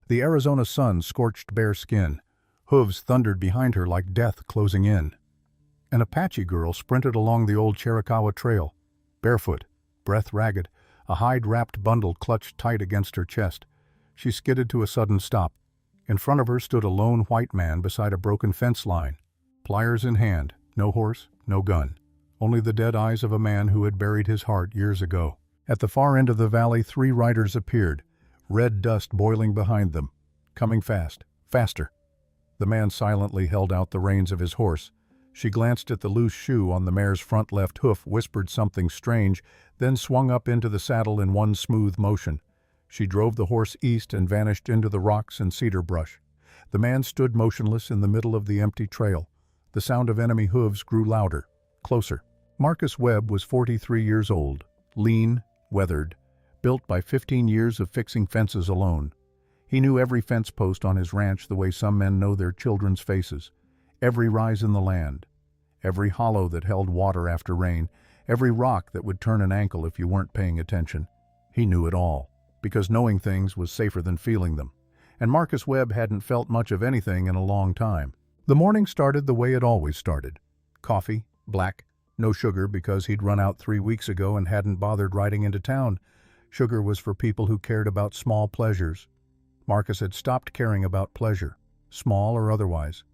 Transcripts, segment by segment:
The Arizona sun scorched bare skin. Hooves thundered behind her like death closing in. An Apache girl sprinted along the old Chiricahua Trail, barefoot, breath ragged, a hide-wrapped bundle clutched tight against her chest. She skidded to a sudden stop. In front of her stood a lone white man beside a broken fence line, pliers in hand, no horse, no gun, only the dead eyes of a man who had buried his heart years ago. At the far end of the valley, 3 riders appeared, red dust boiling behind them, coming fast, faster. The man silently held out the reins of his horse. She glanced at the loose shoe on the mare's front left hoof, whispered something strange, then swung up into the saddle in one smooth motion. She drove the horse east and vanished into the rocks and cedar brush. The man stood motionless in the middle of the empty trail. The sound of enemy hooves grew louder, closer. Marcus Webb was 43 years old, lean, weathered, built by 15 years of fixing fences alone. He knew every fence post on his ranch the way some men know their children's faces, every rise in the land, every hollow that held water after rain, every rock that would turn an ankle if you weren't paying attention. He knew it all, because knowing things was safer than feeling them. And Marcus Webb hadn't felt much of anything in a long time. The morning started the way it always started. Coffee, black, no sugar because he'd run out 3 weeks ago and hadn't bothered riding into town. Sugar was for people who cared about small pleasures. Marcus had stopped caring about pleasure, small or otherwise.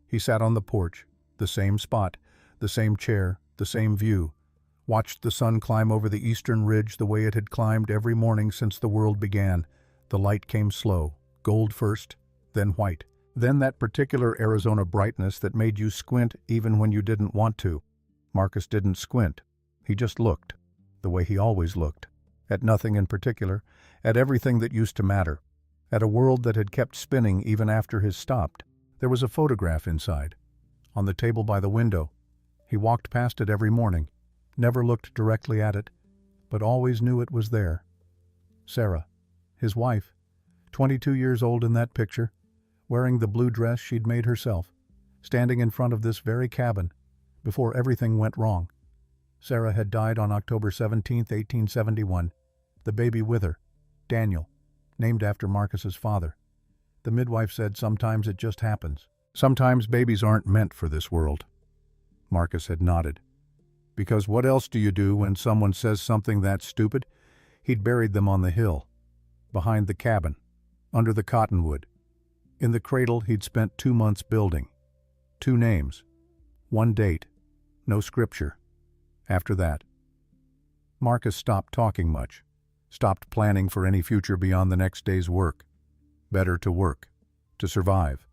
He sat on the porch, the same spot, the same chair, the same view, watched the sun climb over the eastern ridge the way it had climbed every morning since the world began. The light came slow, gold first, then white, then that particular Arizona brightness that made you squint even when you didn't want to. Marcus didn't squint. He just looked, the way he always looked, at nothing in particular, at everything that used to matter, at a world that had kept spinning even after his stopped. There was a photograph inside, on the table by the window. He walked past it every morning, never looked directly at it, but always knew it was there. Sarah, his wife, 22 years old in that picture, wearing the blue dress she'd made herself, standing in front of this very cabin, before everything went wrong. Sarah had died on October 17, 1871. The baby with her, Daniel, named after Marcus's father. The midwife said sometimes it just happens. Sometimes babies aren't meant for this world. Marcus had nodded. Because what else do you do when someone says something that stupid? He'd buried them on the hill, behind the cabin, under the cottonwood. In the cradle he'd spent 2 months building. 2 names, 1 date, no scripture. After that, Marcus stopped talking much, stopped planning for any future beyond the next day's work. Better to work, to survive,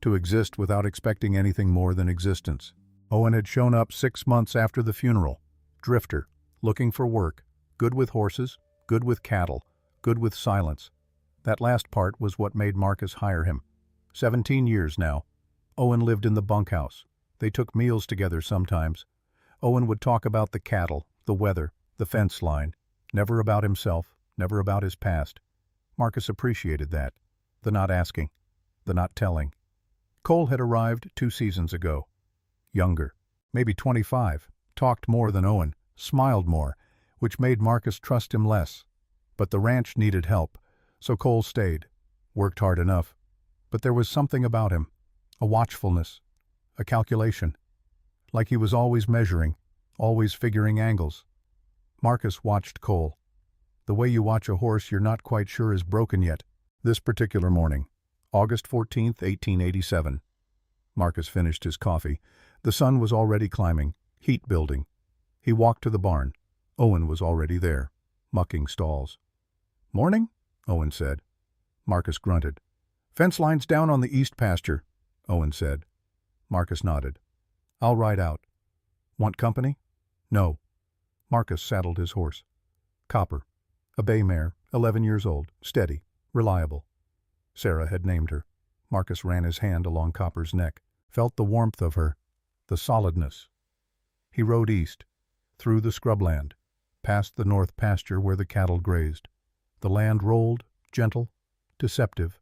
to exist without expecting anything more than existence. Owen had shown up 6 months after the funeral, drifter, looking for work, good with horses, good with cattle, good with silence. That last part was what made Marcus hire him. 17 years now. Owen lived in the bunkhouse. They took meals together sometimes. Owen would talk about the cattle, the weather, the fence line, never about himself, never about his past. Marcus appreciated that. The not asking, the not telling. Cole had arrived 2 seasons ago. Younger, maybe 25, talked more than Owen, smiled more, which made Marcus trust him less. But the ranch needed help, so Cole stayed, worked hard enough. But there was something about him, a watchfulness, a calculation, like he was always measuring, always figuring angles. Marcus watched Cole. The way you watch a horse you're not quite sure is broken yet. This particular morning, August 14, 1887. Marcus finished his coffee. The sun was already climbing, heat building. He walked to the barn. Owen was already there, mucking stalls. "Morning," Owen said. Marcus grunted. "Fence line's down on the east pasture," Owen said. Marcus nodded. "I'll ride out." "Want company?" "No." Marcus saddled his horse. Copper, a bay mare, 11 years old, steady, reliable. Sarah had named her. Marcus ran his hand along Copper's neck, felt the warmth of her, the solidness. He rode east, through the scrubland, past the north pasture where the cattle grazed. The land rolled, gentle, deceptive.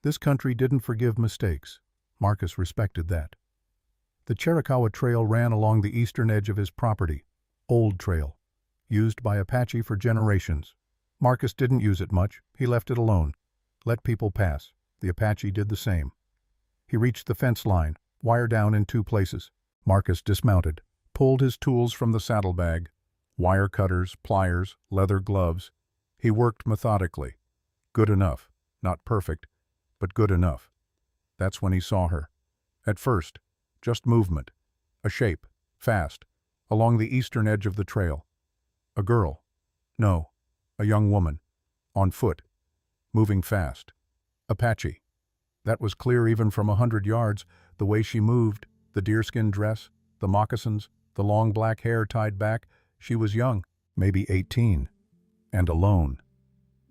This country didn't forgive mistakes. Marcus respected that. The Chiricahua Trail ran along the eastern edge of his property. Old trail, used by Apache for generations. Marcus didn't use it much. He left it alone. Let people pass. The Apache did the same. He reached the fence line, wire down in 2 places. Marcus dismounted, pulled his tools from the saddlebag, wire cutters, pliers, leather gloves. He worked methodically. Good enough. Not perfect, but good enough. That's when he saw her. At first, just movement. A shape, fast, along the eastern edge of the trail. A girl. No, a young woman. On foot. Moving fast. Apache. That was clear even from 100 yards, the way she moved, the deerskin dress, the moccasins, the long black hair tied back. She was young, maybe 18, and alone.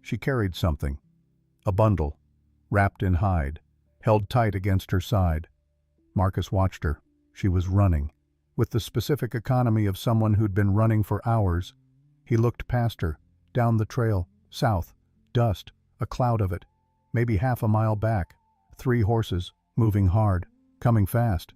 She carried something. A bundle, wrapped in hide, held tight against her side. Marcus watched her. She was running, with the specific economy of someone who'd been running for hours. He looked past her, down the trail, south, dust, a cloud of it, maybe half a mile back. 3 horses, moving hard, coming fast.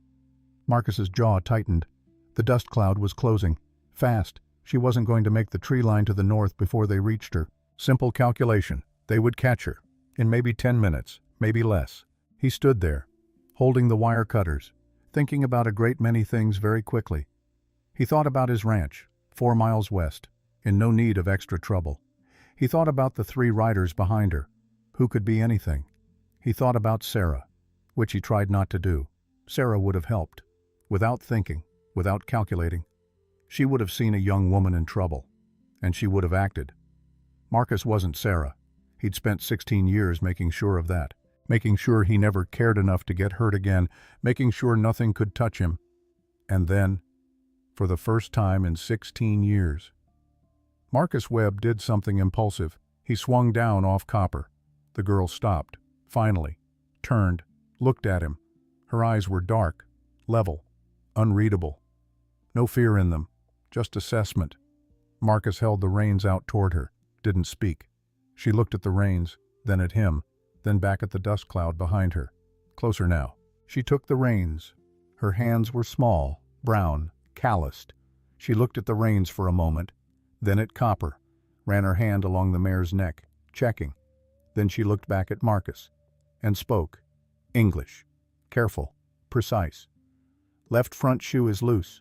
Marcus's jaw tightened. The dust cloud was closing. Fast. She wasn't going to make the tree line to the north before they reached her. Simple calculation. They would catch her. In maybe 10 minutes, maybe less. He stood there, holding the wire cutters, thinking about a great many things very quickly. He thought about his ranch, 4 miles west, in no need of extra trouble. He thought about the 3 riders behind her, who could be anything. He thought about Sarah, which he tried not to do. Sarah would have helped. Without thinking, without calculating. She would have seen a young woman in trouble, and she would have acted. Marcus wasn't Sarah. He'd spent 16 years making sure of that, making sure he never cared enough to get hurt again, making sure nothing could touch him. And then, for the first time in 16 years, Marcus Webb did something impulsive. He swung down off Copper. The girl stopped, finally, turned, looked at him. Her eyes were dark, level, unreadable. No fear in them, just assessment. Marcus held the reins out toward her, didn't speak. She looked at the reins, then at him, then back at the dust cloud behind her. Closer now. She took the reins. Her hands were small, brown, calloused. She looked at the reins for a moment, then at Copper, ran her hand along the mare's neck, checking. Then she looked back at Marcus, and spoke. English. Careful, precise. Left front shoe is loose.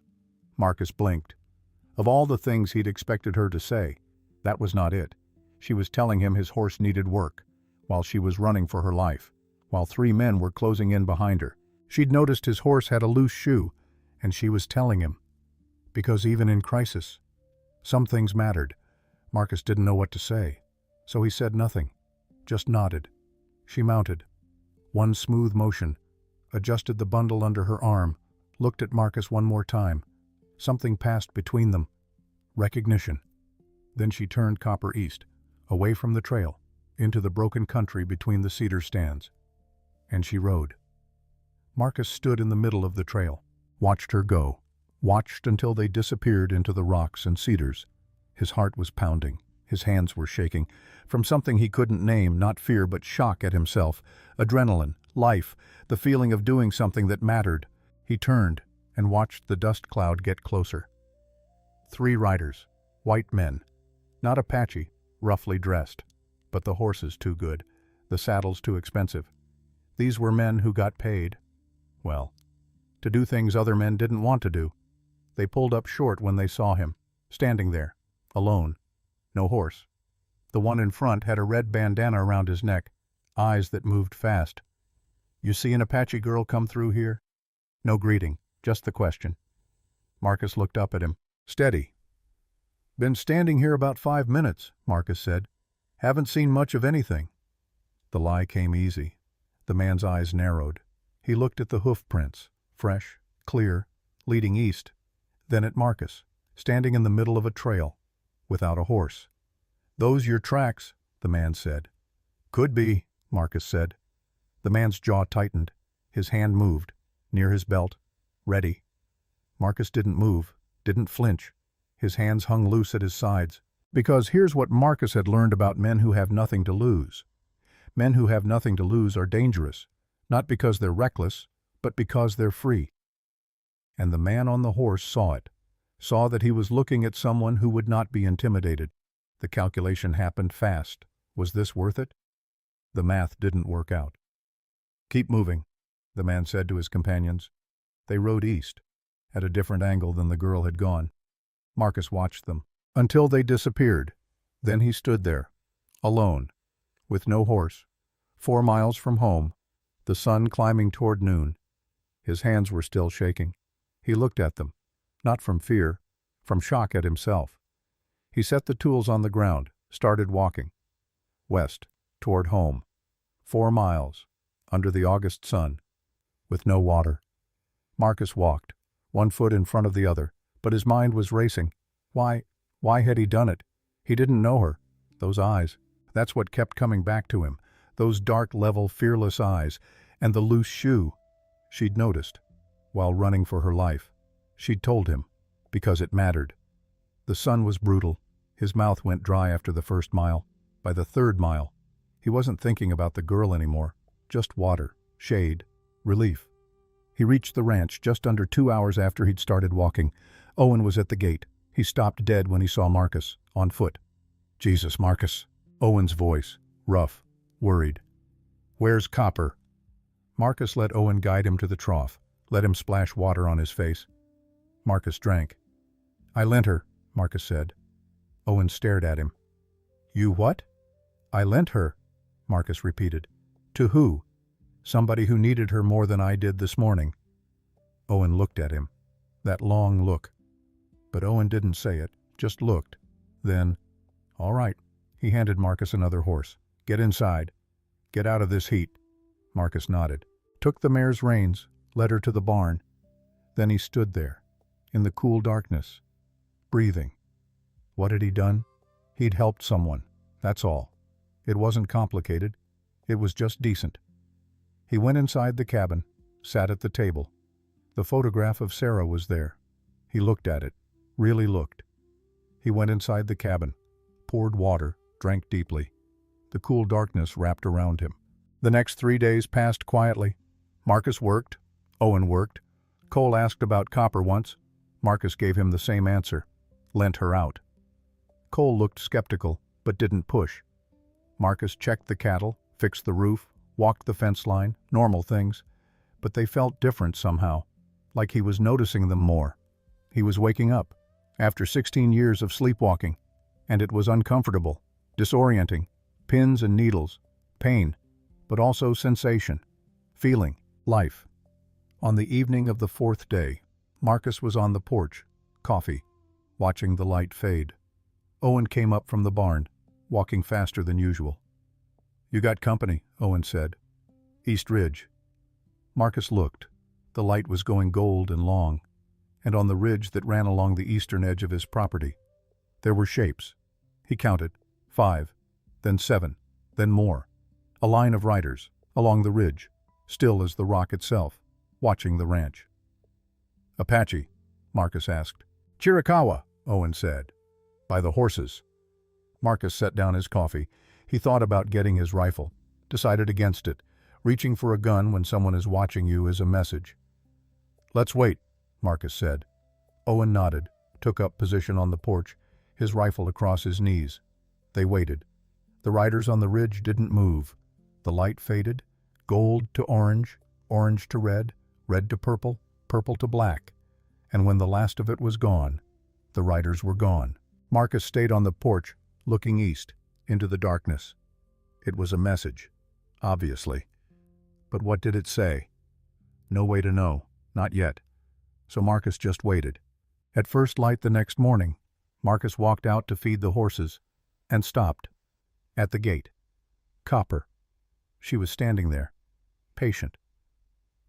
Marcus blinked. Of all the things he'd expected her to say, that was not it. She was telling him his horse needed work, while she was running for her life, while 3 men were closing in behind her. She'd noticed his horse had a loose shoe, and she was telling him. Because even in crisis, some things mattered. Marcus didn't know what to say, so he said nothing, just nodded. She mounted. One smooth motion, adjusted the bundle under her arm, looked at Marcus one more time. Something passed between them. Recognition. Then she turned Copper east, away from the trail, into the broken country between the cedar stands. And she rode. Marcus stood in the middle of the trail, watched her go, watched until they disappeared into the rocks and cedars. His heart was pounding, his hands were shaking, from something he couldn't name, not fear but shock at himself, adrenaline, life, the feeling of doing something that mattered. He turned and watched the dust cloud get closer. 3 riders, white men, not Apache, roughly dressed, but the horses too good, the saddles too expensive. These were men who got paid, well, to do things other men didn't want to do. They pulled up short when they saw him, standing there, alone, no horse. The one in front had a red bandana around his neck, eyes that moved fast. You see an Apache girl come through here? No greeting, just the question. Marcus looked up at him. Steady. Been standing here about 5 minutes, Marcus said. Haven't seen much of anything. The lie came easy. The man's eyes narrowed. He looked at the hoof prints, fresh, clear, leading east, then at Marcus, standing in the middle of a trail, without a horse. Those your tracks, the man said. Could be, Marcus said. The man's jaw tightened. His hand moved, near his belt, ready. Marcus didn't move, didn't flinch. His hands hung loose at his sides. Because here's what Marcus had learned about men who have nothing to lose. Men who have nothing to lose are dangerous, not because they're reckless, but because they're free. And the man on the horse saw it, saw that he was looking at someone who would not be intimidated. The calculation happened fast. Was this worth it? The math didn't work out. "Keep moving," the man said to his companions. They rode east, at a different angle than the girl had gone. Marcus watched them, until they disappeared. Then he stood there, alone, with no horse, 4 miles from home, the sun climbing toward noon. His hands were still shaking. He looked at them, not from fear, from shock at himself. He set the tools on the ground, started walking. West, toward home. 4 miles, under the August sun, with no water. Marcus walked, one foot in front of the other, but his mind was racing. Why had he done it? He didn't know her. Those eyes, that's what kept coming back to him. Those dark, level, fearless eyes, and the loose shoe. She'd noticed, while running for her life. She'd told him, because it mattered. The sun was brutal. His mouth went dry after the first mile. By the 3rd mile, he wasn't thinking about the girl anymore. Just water, shade, relief. He reached the ranch just under 2 hours after he'd started walking. Owen was at the gate. He stopped dead when he saw Marcus, on foot. "Jesus, Marcus." Owen's voice, rough, worried. "Where's Copper?" Marcus let Owen guide him to the trough, let him splash water on his face. Marcus drank. "I lent her," Marcus said. Owen stared at him. "You what?" "I lent her," Marcus repeated. "To who?" "Somebody who needed her more than I did this morning." Owen looked at him. That long look. But Owen didn't say it, just looked. Then, "All right." He handed Marcus another horse. "Get inside. Get out of this heat." Marcus nodded, took the mare's reins, led her to the barn. Then he stood there, in the cool darkness, breathing. What had he done? He'd helped someone, that's all. It wasn't complicated. It was just decent. He went inside the cabin, sat at the table. The photograph of Sarah was there. He looked at it, really looked. He went inside the cabin, poured water, drank deeply. The cool darkness wrapped around him. The next 3 days passed quietly. Marcus worked. Owen worked. Cole asked about Copper once. Marcus gave him the same answer. Lent her out. Cole looked skeptical, but didn't push. Marcus checked the cattle, fixed the roof, walked the fence line, normal things. But they felt different somehow, like he was noticing them more. He was waking up, after 16 years of sleepwalking, and it was uncomfortable, disorienting, pins and needles, pain, but also sensation, feeling, life. On the evening of the 4th day, Marcus was on the porch, coffee, watching the light fade. Owen came up from the barn, walking faster than usual. "You got company," Owen said. "East Ridge." Marcus looked. The light was going gold and long, and on the ridge that ran along the eastern edge of his property, there were shapes. He counted, 5, then 7, then more. A line of riders, along the ridge, still as the rock itself, watching the ranch. "Apache?" Marcus asked. "Chiricahua," Owen said. "By the horses." Marcus set down his coffee. He thought about getting his rifle, decided against it. Reaching for a gun when someone is watching you is a message. "Let's wait," Marcus said. Owen nodded, took up position on the porch, his rifle across his knees. They waited. The riders on the ridge didn't move. The light faded, gold to orange, orange to red, red to purple, purple to black. And when the last of it was gone, the riders were gone. Marcus stayed on the porch, looking east, into the darkness. It was a message, obviously. But what did it say? No way to know, not yet. So Marcus just waited. At first light the next morning, Marcus walked out to feed the horses, and stopped. At the gate. Copper. She was standing there, patient.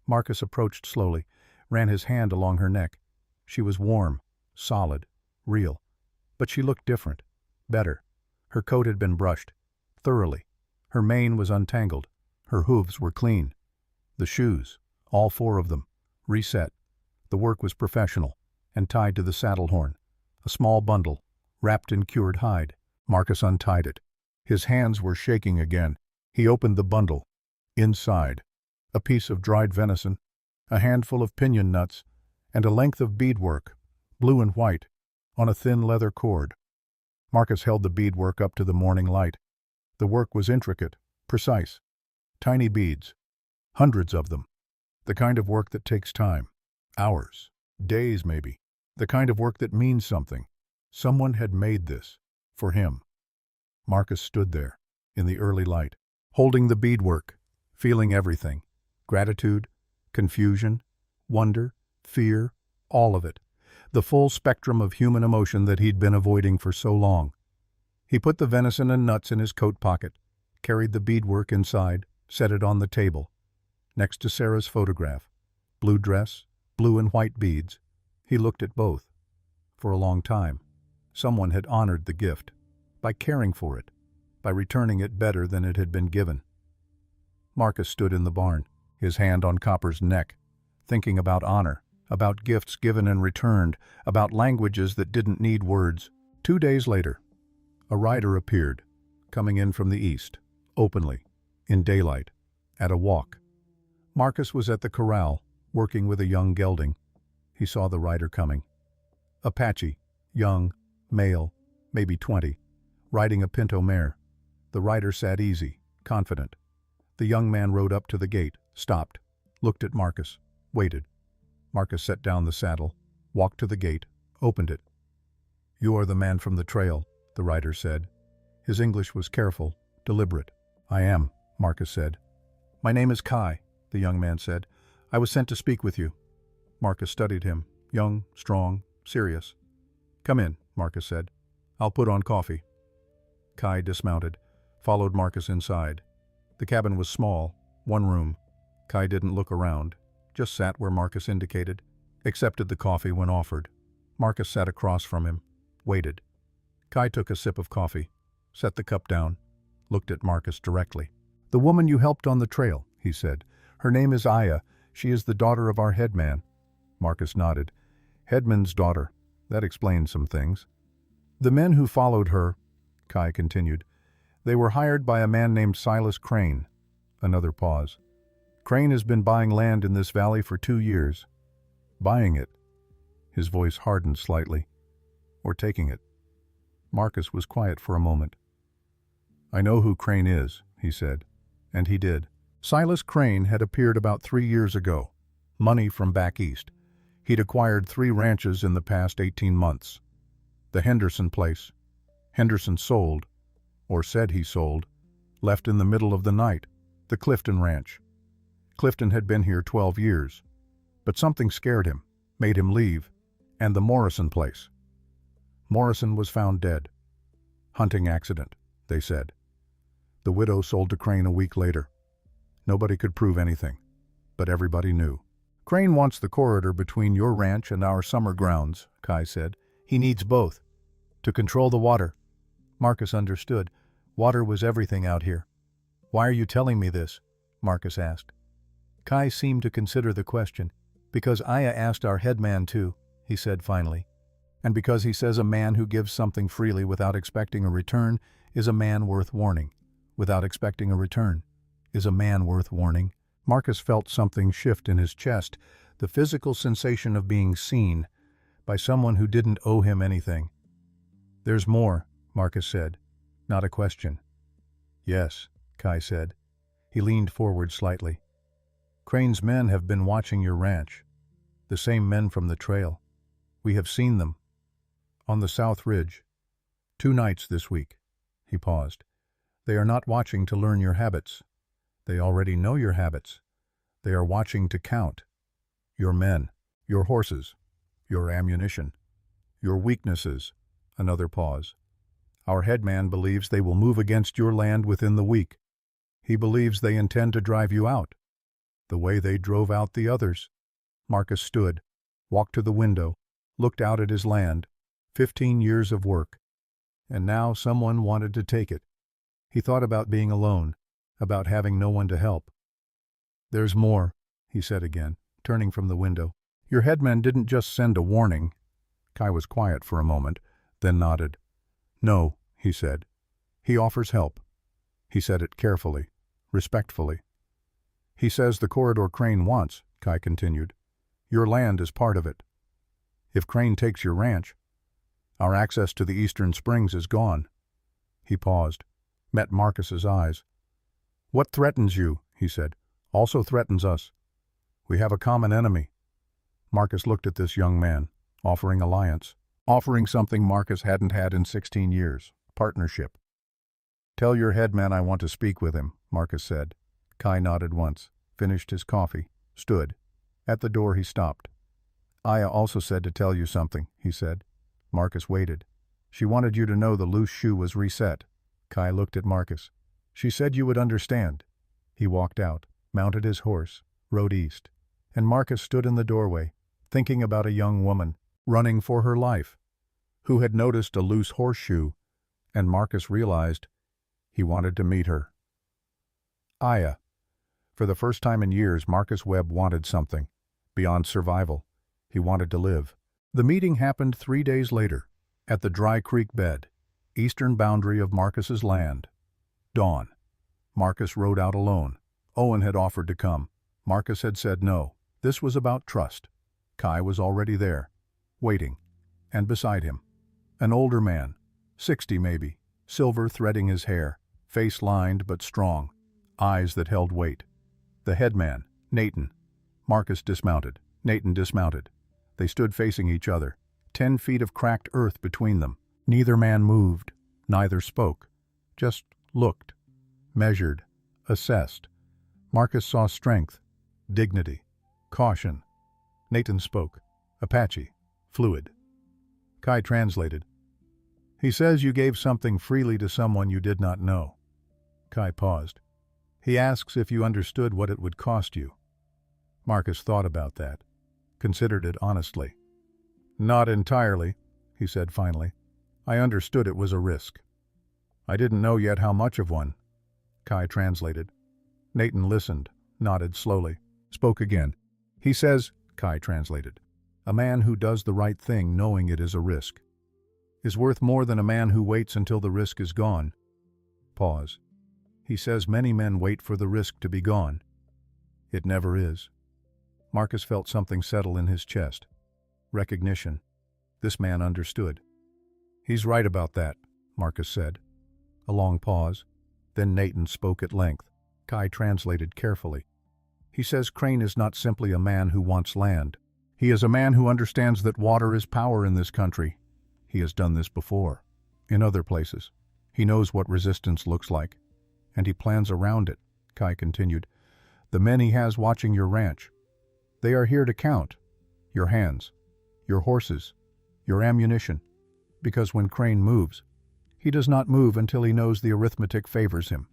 Marcus approached slowly, ran his hand along her neck. She was warm, solid, real. But she looked different, better. Her coat had been brushed, thoroughly. Her mane was untangled. Her hooves were clean. The shoes, all 4 of them, reset. The work was professional, and tied to the saddle horn. A small bundle, wrapped in cured hide. Marcus untied it. His hands were shaking again. He opened the bundle. Inside, a piece of dried venison, a handful of piñon nuts, and a length of beadwork, blue and white, on a thin leather cord. Marcus held the beadwork up to the morning light. The work was intricate, Precise. Tiny beads. Hundreds of them. The kind of work that takes time. Hours. Days, maybe. The kind of work that means something. Someone had made this. For him. Marcus stood there, in the early light, holding the beadwork, feeling everything. Gratitude, confusion, wonder, fear, all of it. The full spectrum of human emotion that he'd been avoiding for so long. He put the venison and nuts in his coat pocket, carried the beadwork inside, set it on the table, next to Sarah's photograph. Blue dress, blue and white beads. He looked at both. For a long time, someone had honored the gift, by caring for it, by returning it better than it had been given. Marcus stood in the barn, his hand on Copper's neck, thinking about honor, about gifts given and returned, about languages that didn't need words. 2 days later, a rider appeared, coming in from the east, openly, in daylight, at a walk. Marcus was at the corral, working with a young gelding. He saw the rider coming. Apache, young, male, maybe 20, riding a pinto mare. The rider sat easy, confident. The young man rode up to the gate, stopped, looked at Marcus, waited. Marcus set down the saddle, walked to the gate, opened it. "You are the man from the trail," the rider said. His English was careful, deliberate. "I am," Marcus said. "My name is Kai," the young man said. "I was sent to speak with you." Marcus studied him, young, strong, serious. "Come in," Marcus said. "I'll put on coffee." Kai dismounted, followed Marcus inside. The cabin was small, one room. Kai didn't look around, just sat where Marcus indicated, accepted the coffee when offered. Marcus sat across from him, waited. Kai took a sip of coffee, set the cup down, looked at Marcus directly. "The woman you helped on the trail," he said. "Her name is Aya. She is the daughter of our headman." Marcus nodded. "Headman's daughter. That explains some things." "The men who followed her," Kai continued, "they were hired by a man named Silas Crane." Another pause. "Crane has been buying land in this valley for 2 years. Buying it." His voice hardened slightly. "Or taking it." Marcus was quiet for a moment. "I know who Crane is," he said. And he did. Silas Crane had appeared about 3 years ago. Money from back east. He'd acquired 3 ranches in the past 18 months. The Henderson place. Henderson sold, or said he sold, left in the middle of the night, the Clifton Ranch. Clifton had been here 12 years, but something scared him, made him leave, and the Morrison place. Morrison was found dead. Hunting accident, they said. The widow sold to Crane a week later. Nobody could prove anything, but everybody knew. "Crane wants the corridor between your ranch and our summer grounds," Kai said. "He needs both. To control the water." Marcus understood. Water was everything out here. "Why are you telling me this?" Marcus asked. Kai seemed to consider the question. "Because Aya asked our headman too," he said finally. "And because he says a man who gives something freely without expecting a return is a man worth warning. Without expecting a return is a man worth warning." Marcus felt something shift in his chest, the physical sensation of being seen by someone who didn't owe him anything. "There's more," Marcus said, not a question. "Yes," Kai said. He leaned forward slightly. "Crane's men have been watching your ranch. The same men from the trail. We have seen them. On the South Ridge. 2 nights this week." He paused. "They are not watching to learn your habits. They already know your habits. They are watching to count. Your men, your horses, your ammunition, your weaknesses." Another pause. "Our headman believes they will move against your land within the week. He believes they intend to drive you out, the way they drove out the others." Marcus stood, walked to the window, looked out at his land. 15 years of work. And now someone wanted to take it. He thought about being alone, about having no one to help. "There's more," he said again, turning from the window. "Your headman didn't just send a warning." Kai was quiet for a moment, then nodded. "No," he said. "He offers help." He said it carefully, respectfully. "He says the corridor Crane wants," Kai continued. "Your land is part of it. If Crane takes your ranch, our access to the eastern springs is gone." He paused, met Marcus's eyes. What threatens you, he said, also threatens us. We have a common enemy. Marcus looked at this young man, offering alliance, offering something Marcus hadn't had in 16 years, partnership. Tell your headman I want to speak with him, Marcus said. Kai nodded once, finished his coffee, stood. At the door he stopped. Aya also said to tell you something, he said. Marcus waited. She wanted you to know the loose shoe was reset. Kai looked at Marcus. She said you would understand. He walked out, mounted his horse, rode east. And Marcus stood in the doorway, thinking about a young woman, running for her life, who had noticed a loose horseshoe, and Marcus realized he wanted to meet her. Aya. For the first time in years, Marcus Webb wanted something. Beyond survival, he wanted to live. The meeting happened 3 days later, at the Dry Creek bed, eastern boundary of Marcus's land. Dawn. Marcus rode out alone. Owen had offered to come. Marcus had said no. This was about trust. Kai was already there, waiting, and beside him. An older man, 60 maybe, silver threading his hair, face lined but strong, eyes that held weight. The headman, Nathan. Marcus dismounted. Nathan dismounted. They stood facing each other, 10 feet of cracked earth between them. Neither man moved, neither spoke, just looked, measured, assessed. Marcus saw strength, dignity, caution. Nathan spoke. Apache, fluid. Kai translated. He says you gave something freely to someone you did not know. Kai paused. He asks if you understood what it would cost you. Marcus thought about that, considered it honestly. Not entirely, he said finally. I understood it was a risk. I didn't know yet how much of one. Kai translated. Nathan listened, nodded slowly, spoke again. He says, Kai translated, a man who does the right thing knowing it is a risk is worth more than a man who waits until the risk is gone. Pause. He says many men wait for the risk to be gone. It never is. Marcus felt something settle in his chest. Recognition. This man understood. He's right about that, Marcus said. A long pause. Then Nathan spoke at length. Kai translated carefully. He says Crane is not simply a man who wants land. He is a man who understands that water is power in this country. He has done this before, in other places. He knows what resistance looks like, and he plans around it, Kai continued. The men he has watching your ranch, they are here to count your hands, your horses, your ammunition, because when Crane moves, he does not move until he knows the arithmetic favors him.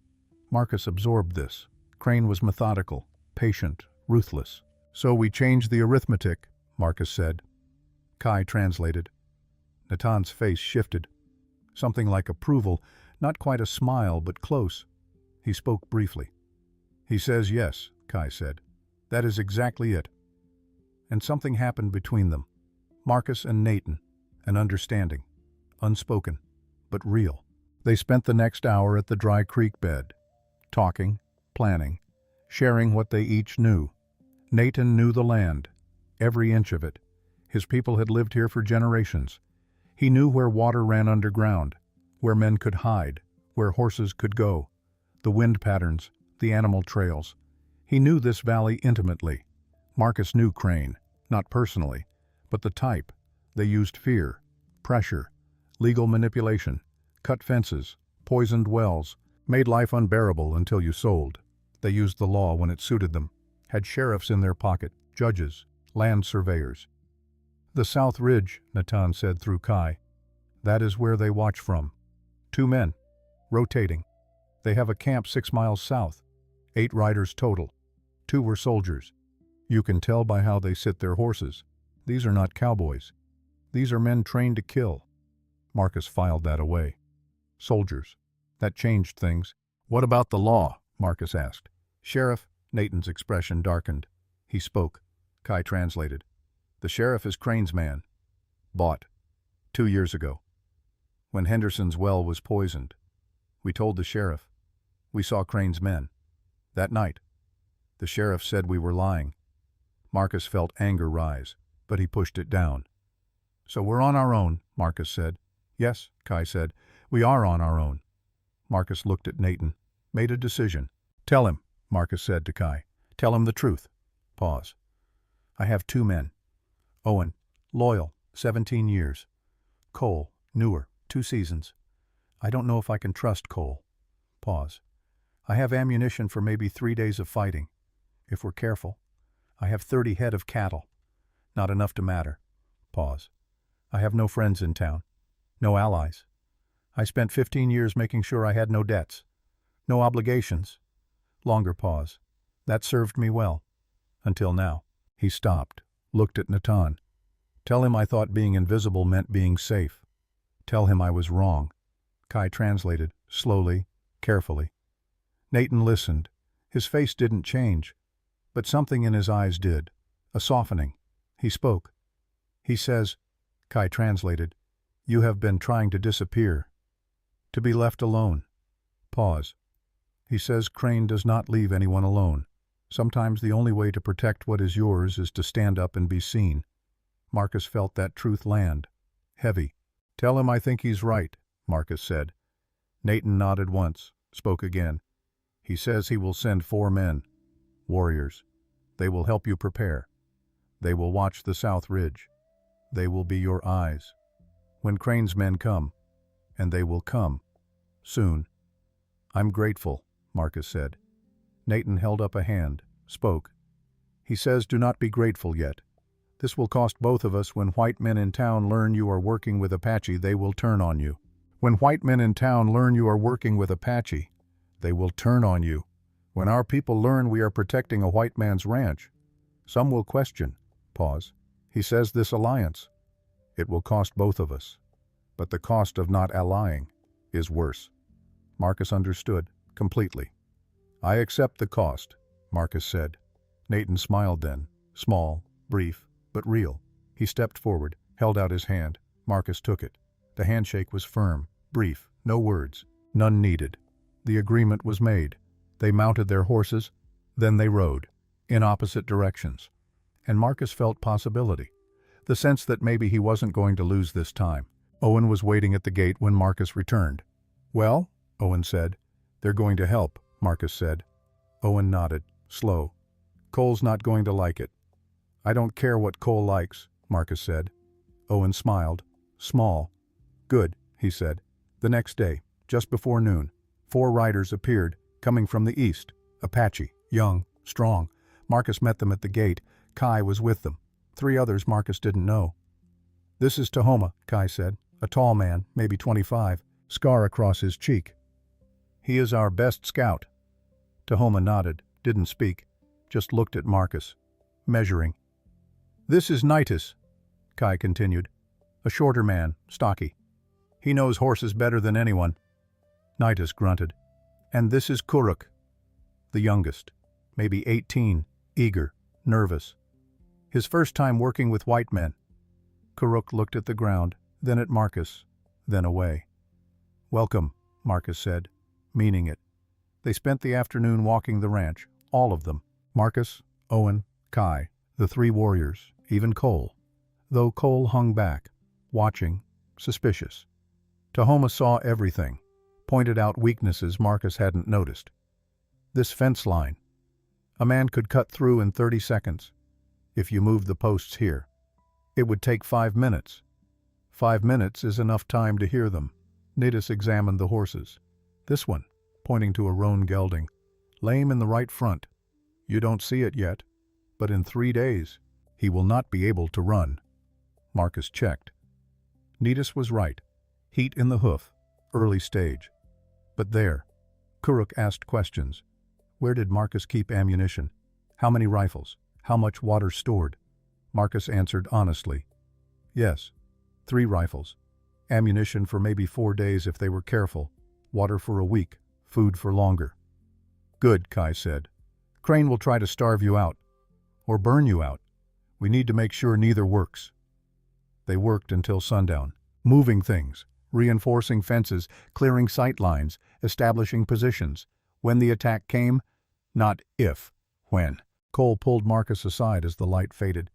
Marcus absorbed this. Crane was methodical, patient, ruthless. So we changed the arithmetic, Marcus said. Kai translated. Natan's face shifted. Something like approval, not quite a smile, but close. He spoke briefly. He says yes, Kai said. That is exactly it. And something happened between them. Marcus and Nathan, an understanding, unspoken, but real. They spent the next hour at the Dry Creek bed, talking, planning, sharing what they each knew. Nathan knew the land, every inch of it. His people had lived here for generations. He knew where water ran underground, where men could hide, where horses could go, the wind patterns, the animal trails. He knew this valley intimately. Marcus knew Crane, not personally, but the type. They used fear, pressure, legal manipulation, cut fences, poisoned wells, made life unbearable until you sold. They used the law when it suited them, had sheriffs in their pocket, judges, land surveyors. The South Ridge, Natan said through Kai. That is where they watch from. 2 men, rotating. They have a camp 6 miles south. 8 riders total. 2 were soldiers. You can tell by how they sit their horses. These are not cowboys. These are men trained to kill. Marcus filed that away. Soldiers. That changed things. What about the law? Marcus asked. Sheriff, Nathan's expression darkened. He spoke. Kai translated. The sheriff is Crane's man. Bought. 2 years ago. When Henderson's well was poisoned. We told the sheriff. We saw Crane's men. That night. The sheriff said we were lying. Marcus felt anger rise, but he pushed it down. So we're on our own, Marcus said. Yes, Kai said. We are on our own. Marcus looked at Nathan, made a decision. Tell him, Marcus said to Kai. Tell him the truth. Pause. I have 2 men. Owen, loyal, 17 years. Cole, newer, 2 seasons. I don't know if I can trust Cole. Pause. I have ammunition for maybe 3 days of fighting. If we're careful. I have 30 head of cattle. Not enough to matter. Pause. I have no friends in town. No allies. I spent 15 years making sure I had no debts. No obligations. Longer pause. That served me well. Until now. He stopped, looked at Natan. Tell him I thought being invisible meant being safe. Tell him I was wrong. Kai translated, slowly, carefully. Nathan listened. His face didn't change, but something in his eyes did. A softening. He spoke. He says, Kai translated, you have been trying to disappear. To be left alone. Pause. He says Crane does not leave anyone alone. Sometimes the only way to protect what is yours is to stand up and be seen. Marcus felt that truth land. Heavy. Tell him I think he's right, Marcus said. Nathan nodded once, spoke again. He says he will send 4 men. Warriors. They will help you prepare. They will watch the South Ridge. They will be your eyes. When Crane's men come, and they will come. Soon. I'm grateful, Marcus said. Nathan held up a hand, spoke. He says do not be grateful yet. This will cost both of us. When white men in town learn you are working with Apache, they will turn on you. When white men in town learn you are working with Apache, they will turn on you. When our people learn we are protecting a white man's ranch, some will question. Pause. He says this alliance. It will cost both of us. But the cost of not allying is worse. Marcus understood, completely. I accept the cost, Marcus said. Nathan smiled then, small, brief, but real. He stepped forward, held out his hand. Marcus took it. The handshake was firm, brief, no words, none needed. The agreement was made. They mounted their horses, then they rode, in opposite directions. And Marcus felt possibility, the sense that maybe he wasn't going to lose this time. Owen was waiting at the gate when Marcus returned. Well, Owen said. They're going to help, Marcus said. Owen nodded, slow. Cole's not going to like it. I don't care what Cole likes, Marcus said. Owen smiled, small. Good, he said. The next day, just before noon, 4 riders appeared, coming from the east. Apache, young, strong. Marcus met them at the gate. Kai was with them. 3 others Marcus didn't know. This is Tahoma, Kai said. A tall man, maybe 25, scar across his cheek. He is our best scout. Tahoma nodded, didn't speak, just looked at Marcus, measuring. This is Nitus, Kai continued. A shorter man, stocky. He knows horses better than anyone. Nitus grunted. And this is Kuruk, the youngest, maybe 18, eager, nervous. His first time working with white men. Kuruk looked at the ground, then at Marcus, then away. Welcome, Marcus said, meaning it. They spent the afternoon walking the ranch, all of them. Marcus, Owen, Kai, the 3 warriors, even Cole. Though Cole hung back, watching, suspicious. Tahoma saw everything, pointed out weaknesses Marcus hadn't noticed. This fence line. A man could cut through in 30 seconds. If you moved the posts here, it would take 5 minutes. 5 minutes is enough time to hear them. Nitus examined the horses. This one, pointing to a roan gelding, lame in the right front. You don't see it yet, but in 3 days, he will not be able to run. Marcus checked. Nitus was right. Heat in the hoof, early stage. But there, Kuruk asked questions. Where did Marcus keep ammunition? How many rifles? How much water stored? Marcus answered honestly. Yes, 3 rifles. Ammunition for maybe 4 days if they were careful. Water for a week, food for longer. Good, Kai said. Crane will try to starve you out. Or burn you out. We need to make sure neither works. They worked until sundown, moving things, reinforcing fences, clearing sight lines, establishing positions. When the attack came, not if, when. Cole pulled Marcus aside as the light faded.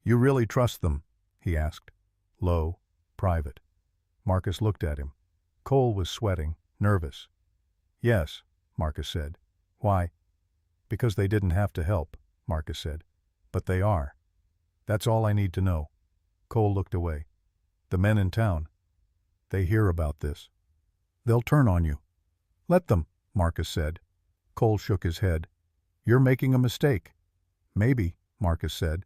You really trust them? He asked. Low, private. Marcus looked at him. Cole was sweating, nervous. Yes, Marcus said. Why? Because they didn't have to help, Marcus said. But they are. That's all I need to know. Cole looked away. The men in town. They hear about this. They'll turn on you. Let them, Marcus said. Cole shook his head. You're making a mistake. Maybe, Marcus said.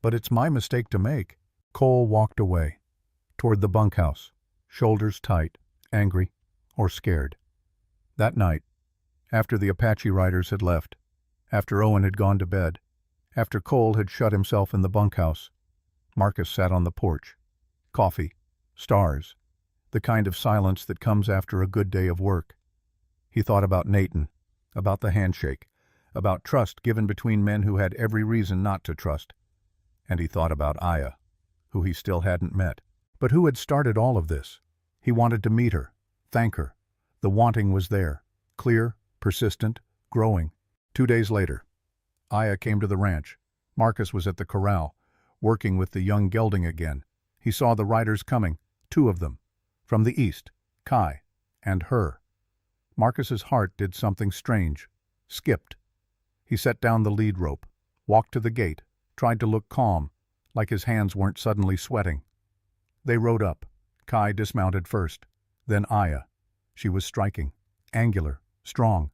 But it's my mistake to make. Cole walked away, toward the bunkhouse, shoulders tight, angry, or scared. That night, after the Apache riders had left, after Owen had gone to bed, after Cole had shut himself in the bunkhouse, Marcus sat on the porch. Coffee, stars, the kind of silence that comes after a good day of work. He thought about Nathan, about the handshake, about trust given between men who had every reason not to trust. And he thought about Aya, who he still hadn't met, but who had started all of this. He wanted to meet her, thank her. The wanting was there, clear, persistent, growing. 2 days later, Aya came to the ranch. Marcus was at the corral, working with the young gelding again. He saw the riders coming, 2 of them, from the east, Kai, and her. Marcus's heart did something strange, skipped. He set down the lead rope, walked to the gate, tried to look calm, like his hands weren't suddenly sweating. They rode up. Kai dismounted first, then Aya. She was striking, angular, strong,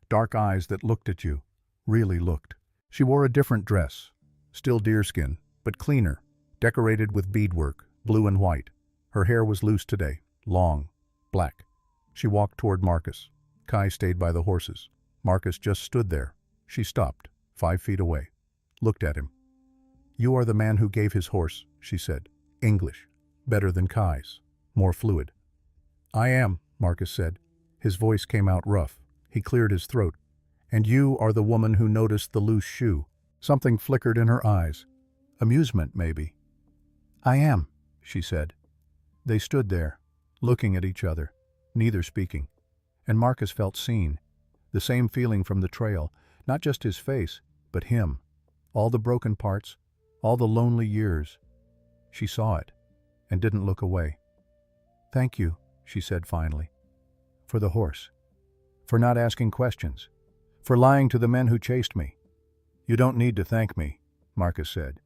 dark eyes that looked at you, really looked. She wore a different dress, still deerskin, but cleaner, decorated with beadwork, blue and white. Her hair was loose today, long, black. She walked toward Marcus. Kai stayed by the horses. Marcus just stood there. She stopped, 5 feet away, looked at him. You are the man who gave his horse, she said. English, better than Kai's, more fluid. I am, Marcus said. His voice came out rough. He cleared his throat. And you are the woman who noticed the loose shoe. Something flickered in her eyes. Amusement, maybe. I am, she said. They stood there, looking at each other, neither speaking. And Marcus felt seen. The same feeling from the trail, not just his face, but him. All the broken parts, all the lonely years. She saw it, and didn't look away. Thank you, she said finally. For the horse. For not asking questions. For lying to the men who chased me. You don't need to thank me, Marcus said.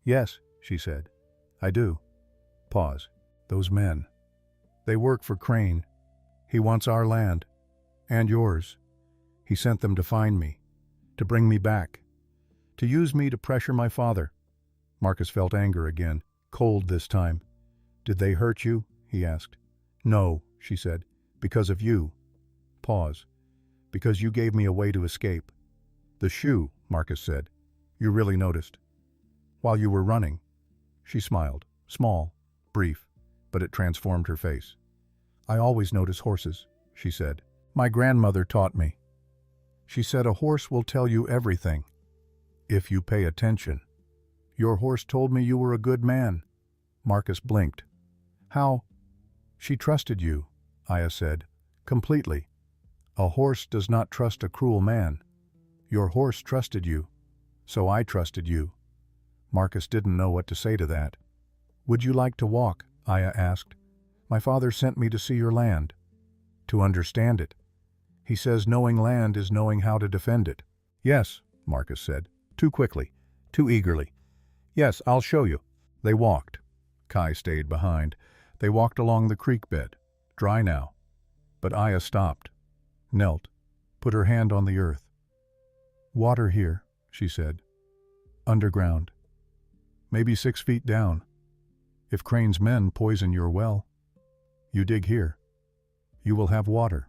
Yes, she said. I do. Pause. Those men. They work for Crane. He wants our land. And yours. He sent them to find me. To bring me back. To use me to pressure my father. Marcus felt anger again, cold this time. Did they hurt you? He asked. No, she said. Because of you. Pause. Because you gave me a way to escape. The shoe, Marcus said. You really noticed. While you were running. She smiled, small, brief, but it transformed her face. I always notice horses, she said. My grandmother taught me. She said a horse will tell you everything, if you pay attention. Your horse told me you were a good man. Marcus blinked. How? She trusted you, Aya said, completely. A horse does not trust a cruel man. Your horse trusted you, so I trusted you. Marcus didn't know what to say to that. Would you like to walk? Aya asked. My father sent me to see your land. To understand it. He says knowing land is knowing how to defend it. Yes, Marcus said, too quickly, too eagerly. Yes, I'll show you. They walked. Kai stayed behind. They walked along the creek bed, dry now. But Aya stopped, knelt, put her hand on the earth. Water here, she said. Underground. Maybe 6 feet down. If Crane's men poison your well, you dig here. You will have water.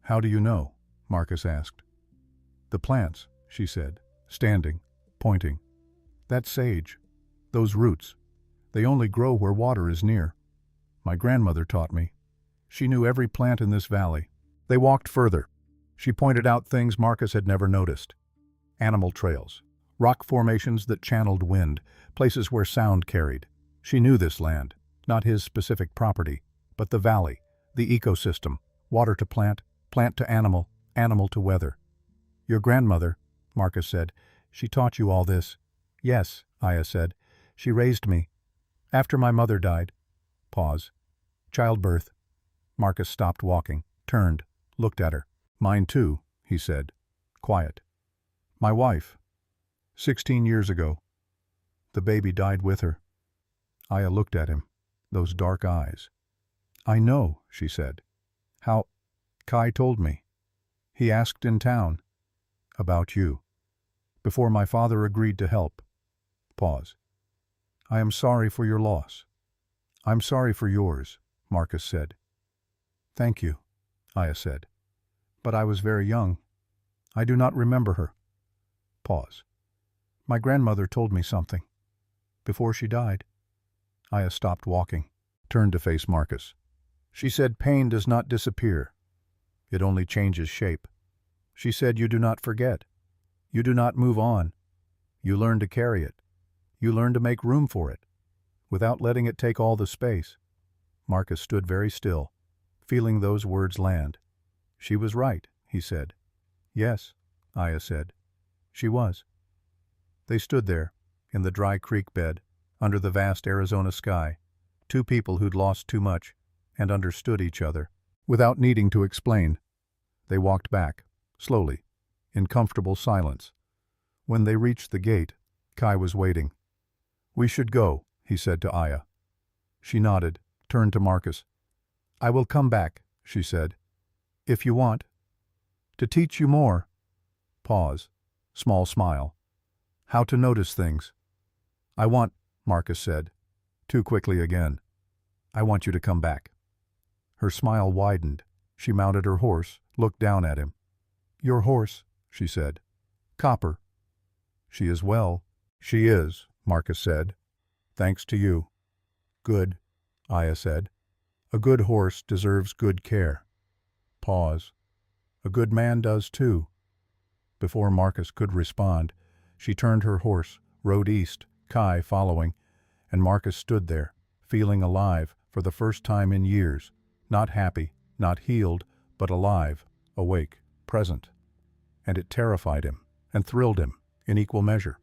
How do you know? Marcus asked. The plants, she said, standing, pointing. That sage, those roots, they only grow where water is near. My grandmother taught me. She knew every plant in this valley. They walked further. She pointed out things Marcus had never noticed. Animal trails, rock formations that channeled wind, places where sound carried. She knew this land, not his specific property, but the valley, the ecosystem, water to plant, plant to animal, animal to weather. Your grandmother, Marcus said, she taught you all this. Yes, Aya said. She raised me. After my mother died. Pause. Childbirth. Marcus stopped walking, turned, looked at her. Mine too, he said. Quiet. My wife. 16 years ago. The baby died with her. Aya looked at him, those dark eyes. I know, she said. How? Kai told me. He asked in town. About you. Before my father agreed to help. Pause. I am sorry for your loss. I'm sorry for yours, Marcus said. Thank you, Aya said. But I was very young. I do not remember her. Pause. My grandmother told me something. Before she died. Aya stopped walking, turned to face Marcus. She said pain does not disappear. It only changes shape. She said you do not forget. You do not move on. You learn to carry it. You learn to make room for it, without letting it take all the space. Marcus stood very still, feeling those words land. She was right, he said. Yes, Aya said. She was. They stood there, in the dry creek bed, under the vast Arizona sky, two people who'd lost too much and understood each other, without needing to explain. They walked back, slowly, in comfortable silence. When they reached the gate, Kai was waiting. We should go, he said to Aya. She nodded, turned to Marcus. I will come back, she said. If you want. To teach you more. Pause. Small smile. How to notice things. I want, Marcus said. Too quickly again. I want you to come back. Her smile widened. She mounted her horse, looked down at him. Your horse, she said. Copper. She is well. She is, Marcus said. Thanks to you. Good, Aya said. A good horse deserves good care. Pause. A good man does too. Before Marcus could respond, she turned her horse, rode east, Kai following, and Marcus stood there, feeling alive for the first time in years, not happy, not healed, but alive, awake, present. And it terrified him and thrilled him in equal measure.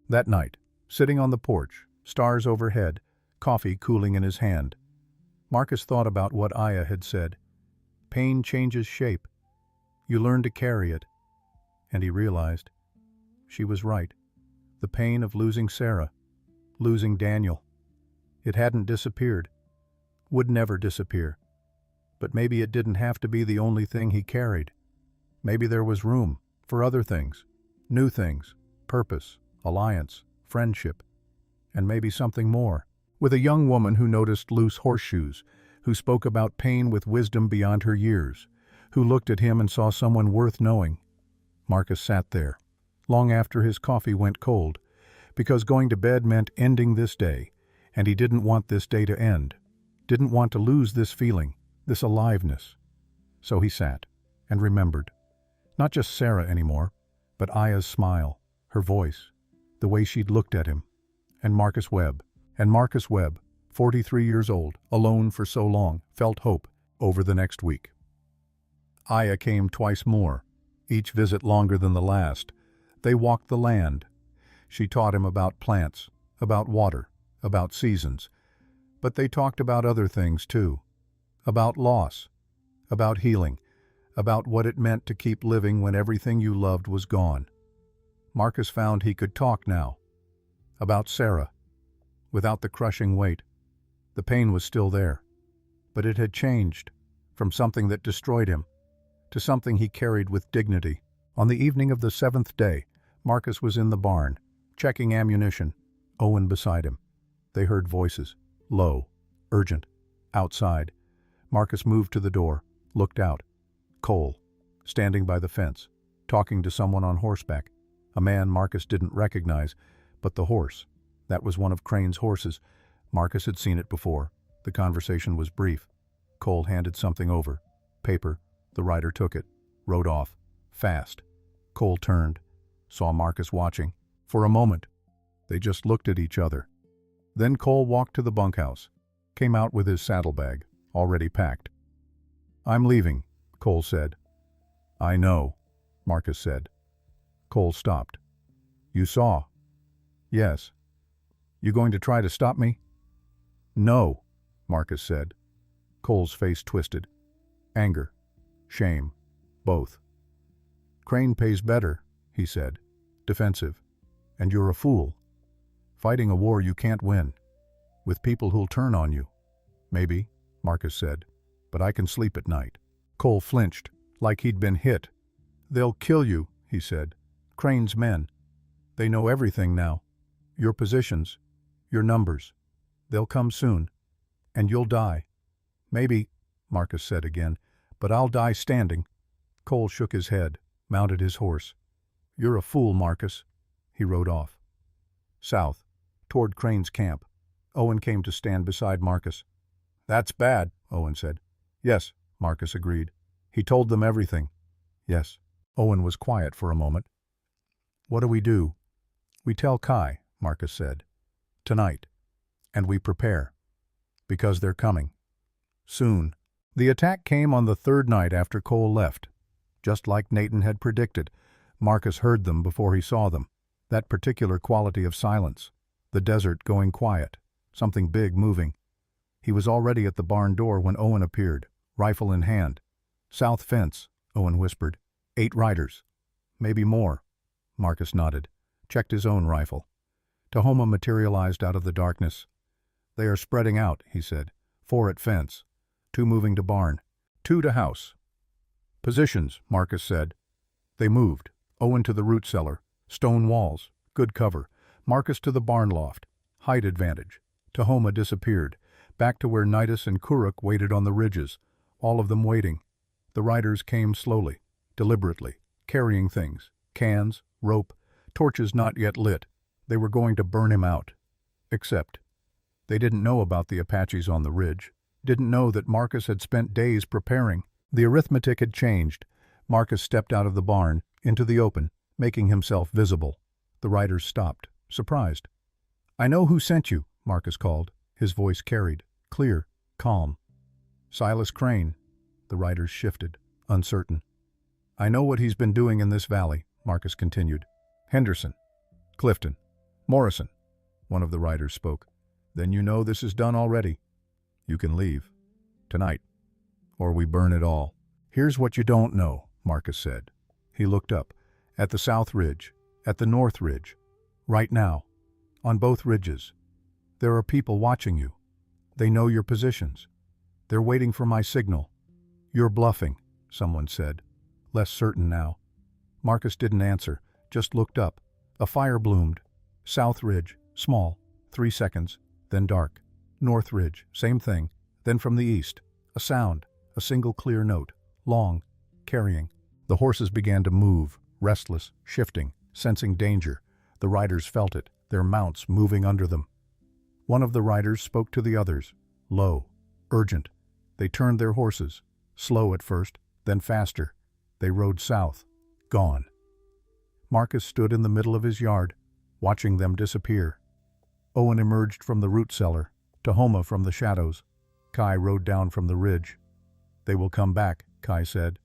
That night, sitting on the porch, stars overhead, coffee cooling in his hand, Marcus thought about what Aya had said. Pain changes shape. You learn to carry it. And he realized she was right. The pain of losing Sarah, losing Daniel. It hadn't disappeared, would never disappear. But maybe it didn't have to be the only thing he carried. Maybe there was room for other things, new things, purpose, alliance, friendship, and maybe something more. With a young woman who noticed loose horseshoes, who spoke about pain with wisdom beyond her years, who looked at him and saw someone worth knowing. Marcus sat there, long after his coffee went cold, because going to bed meant ending this day, and he didn't want this day to end, didn't want to lose this feeling, this aliveness. So he sat and remembered, not just Sarah anymore, but Aya's smile, her voice, the way she'd looked at him, and Marcus Webb. And Marcus Webb, 43 years old, alone for so long, felt hope over the next week. Aya came twice more, each visit longer than the last. They walked the land. She taught him about plants, about water, about seasons. But they talked about other things too. About loss, about healing, about what it meant to keep living when everything you loved was gone. Marcus found he could talk now. About Sarah. Without the crushing weight. The pain was still there. But it had changed, from something that destroyed him, to something he carried with dignity. On the evening of the 7th day, Marcus was in the barn, checking ammunition, Owen beside him. They heard voices, low, urgent, outside. Marcus moved to the door, looked out. Cole, standing by the fence, talking to someone on horseback, a man Marcus didn't recognize, but the horse. That was one of Crane's horses. Marcus had seen it before. The conversation was brief. Cole handed something over. Paper. The rider took it. Rode off. Fast. Cole turned. Saw Marcus watching. For a moment, they just looked at each other. Then Cole walked to the bunkhouse. Came out with his saddlebag, already packed. I'm leaving, Cole said. I know, Marcus said. Cole stopped. You saw? Yes. You going to try to stop me? No, Marcus said. Cole's face twisted. Anger. Shame. Both. Crane pays better, he said, defensive. And you're a fool. Fighting a war you can't win. With people who'll turn on you. Maybe, Marcus said, but I can sleep at night. Cole flinched, like he'd been hit. They'll kill you, he said. Crane's men. They know everything now. Your positions. Your numbers. They'll come soon. And you'll die. Maybe, Marcus said again, but I'll die standing. Cole shook his head, mounted his horse. You're a fool, Marcus. He rode off. South, toward Crane's camp. Owen came to stand beside Marcus. That's bad, Owen said. Yes, Marcus agreed. He told them everything. Yes. Owen was quiet for a moment. What do? We tell Kai, Marcus said. Tonight. And we prepare. Because they're coming. Soon. The attack came on the third night after Cole left. Just like Nathan had predicted, Marcus heard them before he saw them. That particular quality of silence. The desert going quiet. Something big moving. He was already at the barn door when Owen appeared, rifle in hand. South fence, Owen whispered. 8 riders. Maybe more. Marcus nodded, checked his own rifle. Tahoma materialized out of the darkness. They are spreading out, he said. 4 at fence. 2 moving to barn. 2 to house. Positions, Marcus said. They moved. Owen to the root cellar. Stone walls. Good cover. Marcus to the barn loft. Height advantage. Tahoma disappeared. Back to where Nidus and Kuruk waited on the ridges. All of them waiting. The riders came slowly, deliberately, carrying things. Cans, rope, torches not yet lit. They were going to burn him out. Except, they didn't know about the Apaches on the ridge. Didn't know that Marcus had spent days preparing. The arithmetic had changed. Marcus stepped out of the barn, into the open, making himself visible. The riders stopped, surprised. I know who sent you, Marcus called. His voice carried, clear, calm. Silas Crane. The riders shifted, uncertain. I know what he's been doing in this valley, Marcus continued. Henderson. Clifton. Morrison. One of the riders spoke. Then you know this is done already. You can leave. Tonight. Or we burn it all. Here's what you don't know, Marcus said. He looked up. At the south ridge. At the north ridge. Right now. On both ridges. There are people watching you. They know your positions. They're waiting for my signal. You're bluffing, someone said. Less certain now. Marcus didn't answer, just looked up. A fire bloomed. South ridge, small, 3 seconds, then dark. North ridge, same thing. Then from the east, a sound, a single clear note, long, carrying. The horses began to move, restless, shifting, sensing danger. The riders felt it, their mounts moving under them. One of the riders spoke to the others, low, urgent. They turned their horses, slow at first, then faster. They rode south, gone. Marcus stood in the middle of his yard, watching them disappear. Owen emerged from the root cellar, Tahoma from the shadows. Kai rode down from the ridge. They will come back, Kai said.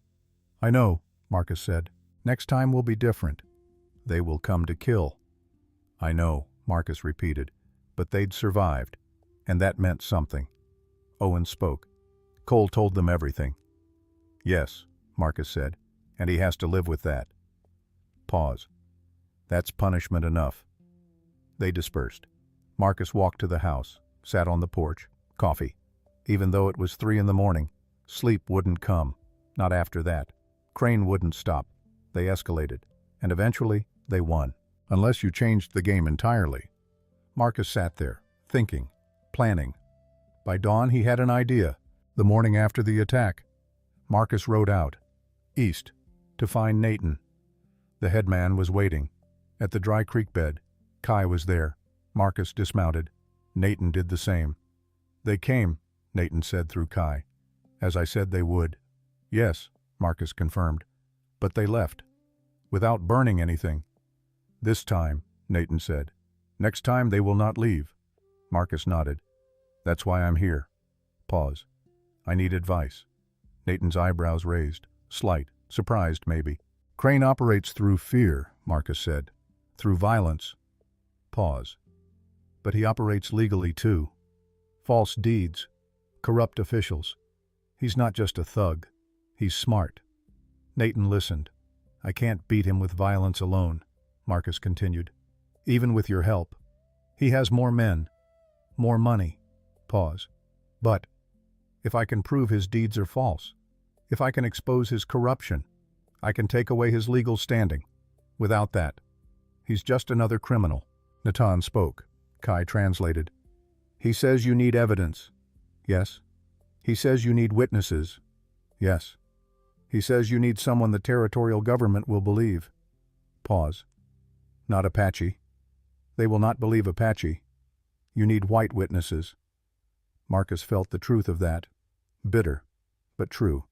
I know, Marcus said. Next time will be different. They will come to kill. I know, Marcus repeated, but they'd survived, and that meant something. Owen spoke. Cole told them everything. Yes, Marcus said, and he has to live with that. Pause. That's punishment enough. They dispersed. Marcus walked to the house, sat on the porch, coffee. Even though it was 3 a.m, sleep wouldn't come, not after that. Crane wouldn't stop. They escalated, and eventually they won. Unless you changed the game entirely. Marcus sat there, thinking, planning. By dawn he had an idea. The morning after the attack, Marcus rode out, east, to find Nathan. The headman was waiting. At the dry creek bed, Kai was there. Marcus dismounted. Nathan did the same. They came, Nathan said through Kai. As I said they would. Yes, Marcus confirmed. But they left. Without burning anything. This time, Nathan said. Next time they will not leave. Marcus nodded. That's why I'm here. Pause. I need advice. Nathan's eyebrows raised, slight, surprised maybe. Crane operates through fear, Marcus said. Through violence. Pause. But he operates legally too. False deeds. Corrupt officials. He's not just a thug. He's smart. Nathan listened. I can't beat him with violence alone, Marcus continued. Even with your help. He has more men. More money. Pause. But if I can prove his deeds are false, if I can expose his corruption, I can take away his legal standing. Without that, he's just another criminal. Natan spoke. Kai translated. He says you need evidence. Yes. He says you need witnesses. Yes. He says you need someone the territorial government will believe. Pause. Not Apache. They will not believe Apache. You need white witnesses. Marcus felt the truth of that. Bitter, but true.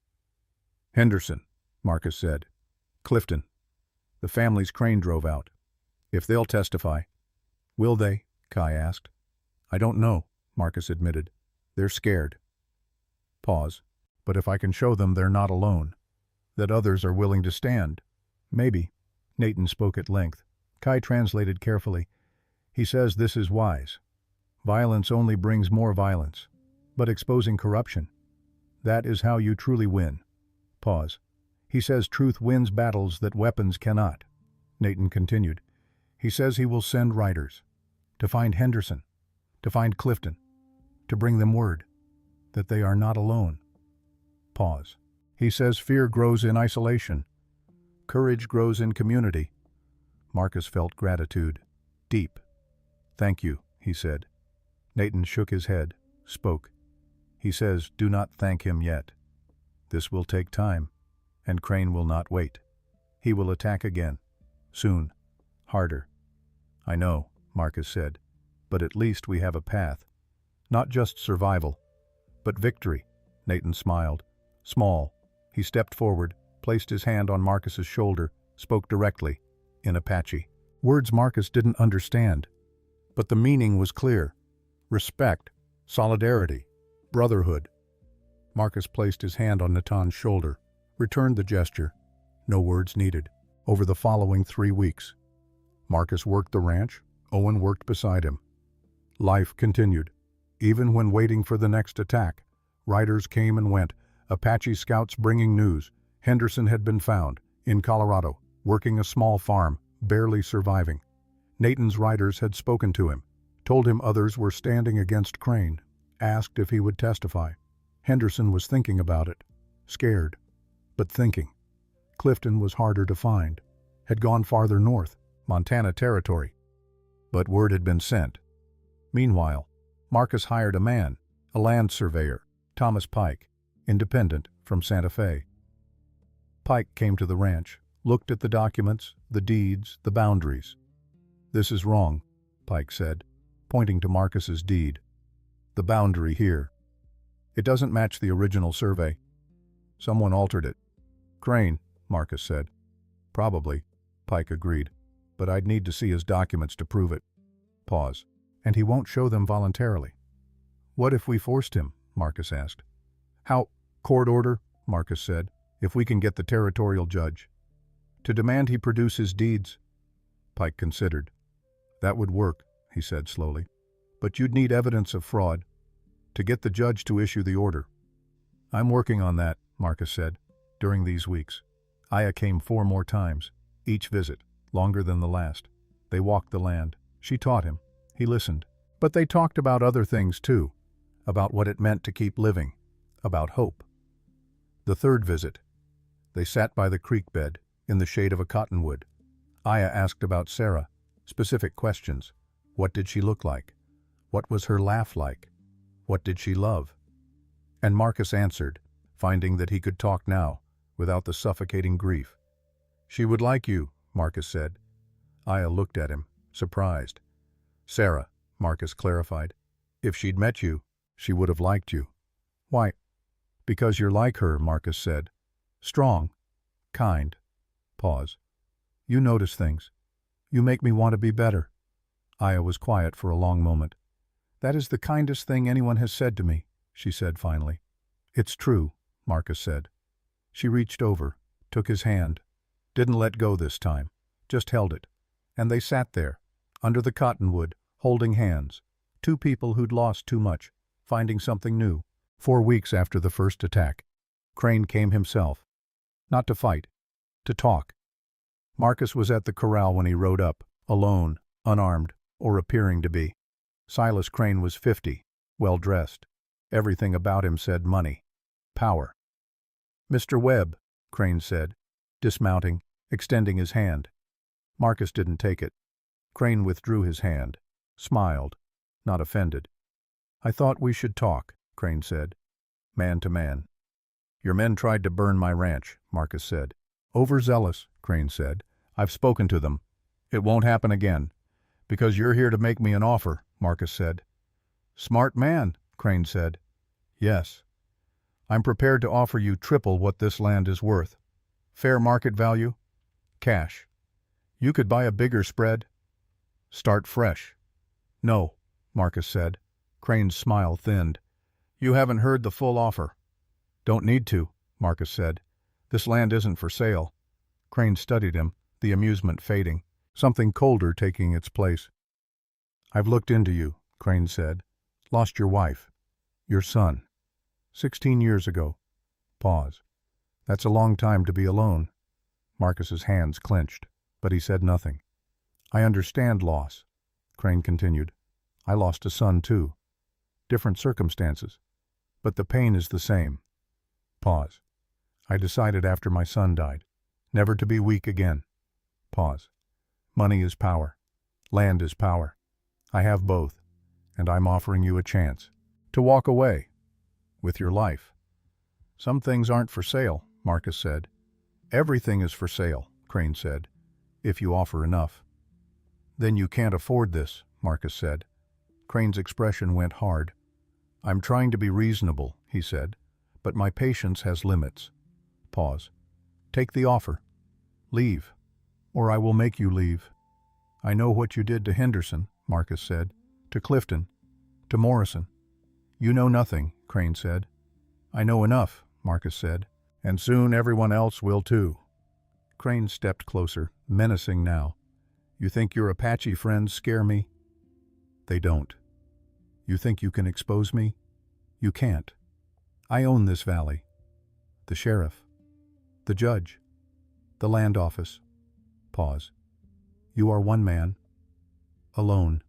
Henderson, Marcus said. Clifton. The family's Crane drove out. If they'll testify. Will they? Kai asked. I don't know, Marcus admitted. They're scared. Pause. But if I can show them they're not alone, that others are willing to stand. Maybe. Nathan spoke at length. Kai translated carefully. He says this is wise. Violence only brings more violence. But exposing corruption, that is how you truly win. Pause. He says truth wins battles that weapons cannot. Nathan continued. He says he will send riders to find Henderson, to find Clifton, to bring them word that they are not alone. Pause. He says fear grows in isolation. Courage grows in community. Marcus felt gratitude. Deep. Thank you, he said. Nathan shook his head, spoke. He says, do not thank him yet. This will take time, and Crane will not wait. He will attack again. Soon. Harder. I know, Marcus said, but at least we have a path. Not just survival, but victory. Nathan smiled. Small. He stepped forward, placed his hand on Marcus's shoulder, spoke directly, in Apache. Words Marcus didn't understand, but the meaning was clear. Respect, solidarity, brotherhood. Marcus placed his hand on Natan's shoulder, returned the gesture. No words needed. Over the following 3 weeks, Marcus worked the ranch, Owen worked beside him. Life continued. Even when waiting for the next attack, riders came and went, Apache scouts bringing news. Henderson had been found, in Colorado, working a small farm, barely surviving. Nathan's riders had spoken to him, told him others were standing against Crane, asked if he would testify. Henderson was thinking about it, scared, but thinking. Clifton was harder to find, had gone farther north, Montana territory. But word had been sent. Meanwhile, Marcus hired a man, a land surveyor, Thomas Pike, independent, from Santa Fe. Pike came to the ranch, looked at the documents, the deeds, the boundaries. This is wrong, Pike said, pointing to Marcus's deed. The boundary here. It doesn't match the original survey. Someone altered it. Crane, Marcus said. Probably, Pike agreed, but I'd need to see his documents to prove it. Pause. And he won't show them voluntarily. What if we forced him? Marcus asked. How? Court order, Marcus said, if we can get the territorial judge. To demand he produce his deeds. Pike considered. That would work, he said slowly. But you'd need evidence of fraud to get the judge to issue the order. I'm working on that, Marcus said, during these weeks. Aya came 4 more times, each visit, longer than the last. They walked the land. She taught him. He listened. But they talked about other things too, about what it meant to keep living, about hope. The 3rd visit, they sat by the creek bed, in the shade of a cottonwood. Aya asked about Sarah, specific questions. What did she look like? What was her laugh like? What did she love? And Marcus answered, finding that he could talk now, without the suffocating grief. She would like you, Marcus said. Aya looked at him, surprised. Sarah, Marcus clarified. If she'd met you, she would have liked you. Why? Because you're like her, Marcus said. Strong. Kind. Pause. You notice things. You make me want to be better. Aya was quiet for a long moment. That is the kindest thing anyone has said to me, she said finally. It's true, Marcus said. She reached over, took his hand, didn't let go this time, just held it. And they sat there, under the cottonwood, holding hands, 2 people who'd lost too much, finding something new. 4 weeks after the first attack, Crane came himself. Not to fight, to talk. Marcus was at the corral when he rode up, alone, unarmed, or appearing to be. Silas Crane was 50, well-dressed. Everything about him said money, power. "Mr. Webb," Crane said, dismounting, extending his hand. Marcus didn't take it. Crane withdrew his hand, smiled, not offended. "I thought we should talk," Crane said, man to man. "Your men tried to burn my ranch," Marcus said. "Overzealous," Crane said. "I've spoken to them. It won't happen again." "Because you're here to make me an offer," Marcus said. "Smart man," Crane said. "Yes. I'm prepared to offer you triple what this land is worth. Fair market value? Cash. You could buy a bigger spread. Start fresh." "No," Marcus said. Crane's smile thinned. "You haven't heard the full offer." "Don't need to," Marcus said. "This land isn't for sale." Crane studied him, the amusement fading, something colder taking its place. "I've looked into you," Crane said. "Lost your wife. Your son. 16 years ago." Pause. "That's a long time to be alone." Marcus's hands clenched, but he said nothing. "I understand loss," Crane continued. "I lost a son too. Different circumstances, but the pain is the same." Pause. "I decided after my son died, never to be weak again." Pause. "Money is power. Land is power. I have both, and I'm offering you a chance to walk away with your life." "Some things aren't for sale," Marcus said. "Everything is for sale," Crane said, "if you offer enough." "Then you can't afford this," Marcus said. Crane's expression went hard. "I'm trying to be reasonable," he said, "but my patience has limits." Pause. "Take the offer. Leave, or I will make you leave." "I know what you did to Henderson," Marcus said, "to Clifton, to Morrison." "You know nothing," Crane said. "I know enough," Marcus said, "and soon everyone else will too." Crane stepped closer, menacing now. "You think your Apache friends scare me? They don't. You think you can expose me? You can't. I own this valley. The sheriff. The judge. The land office." Pause. "You are one man. Alone."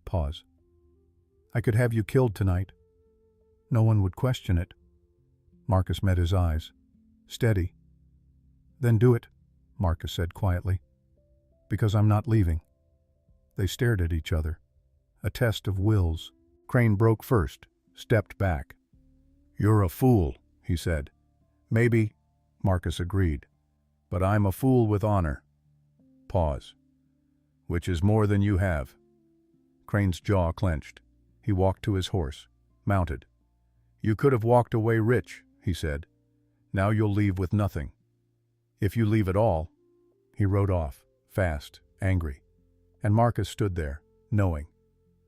Pause. "I could have you killed tonight. No one would question it." Marcus met his eyes. "Steady." "Then do it," Marcus said quietly. "Because I'm not leaving." They stared at each other. A test of wills. Crane broke first, stepped back. "You're a fool," he said. "Maybe," Marcus agreed. "But I'm a fool with honor." Pause. "Which is more than you have." Crane's jaw clenched. He walked to his horse, mounted. "You could have walked away rich," he said. "Now you'll leave with nothing. If you leave at all." He rode off, fast, angry. And Marcus stood there, knowing.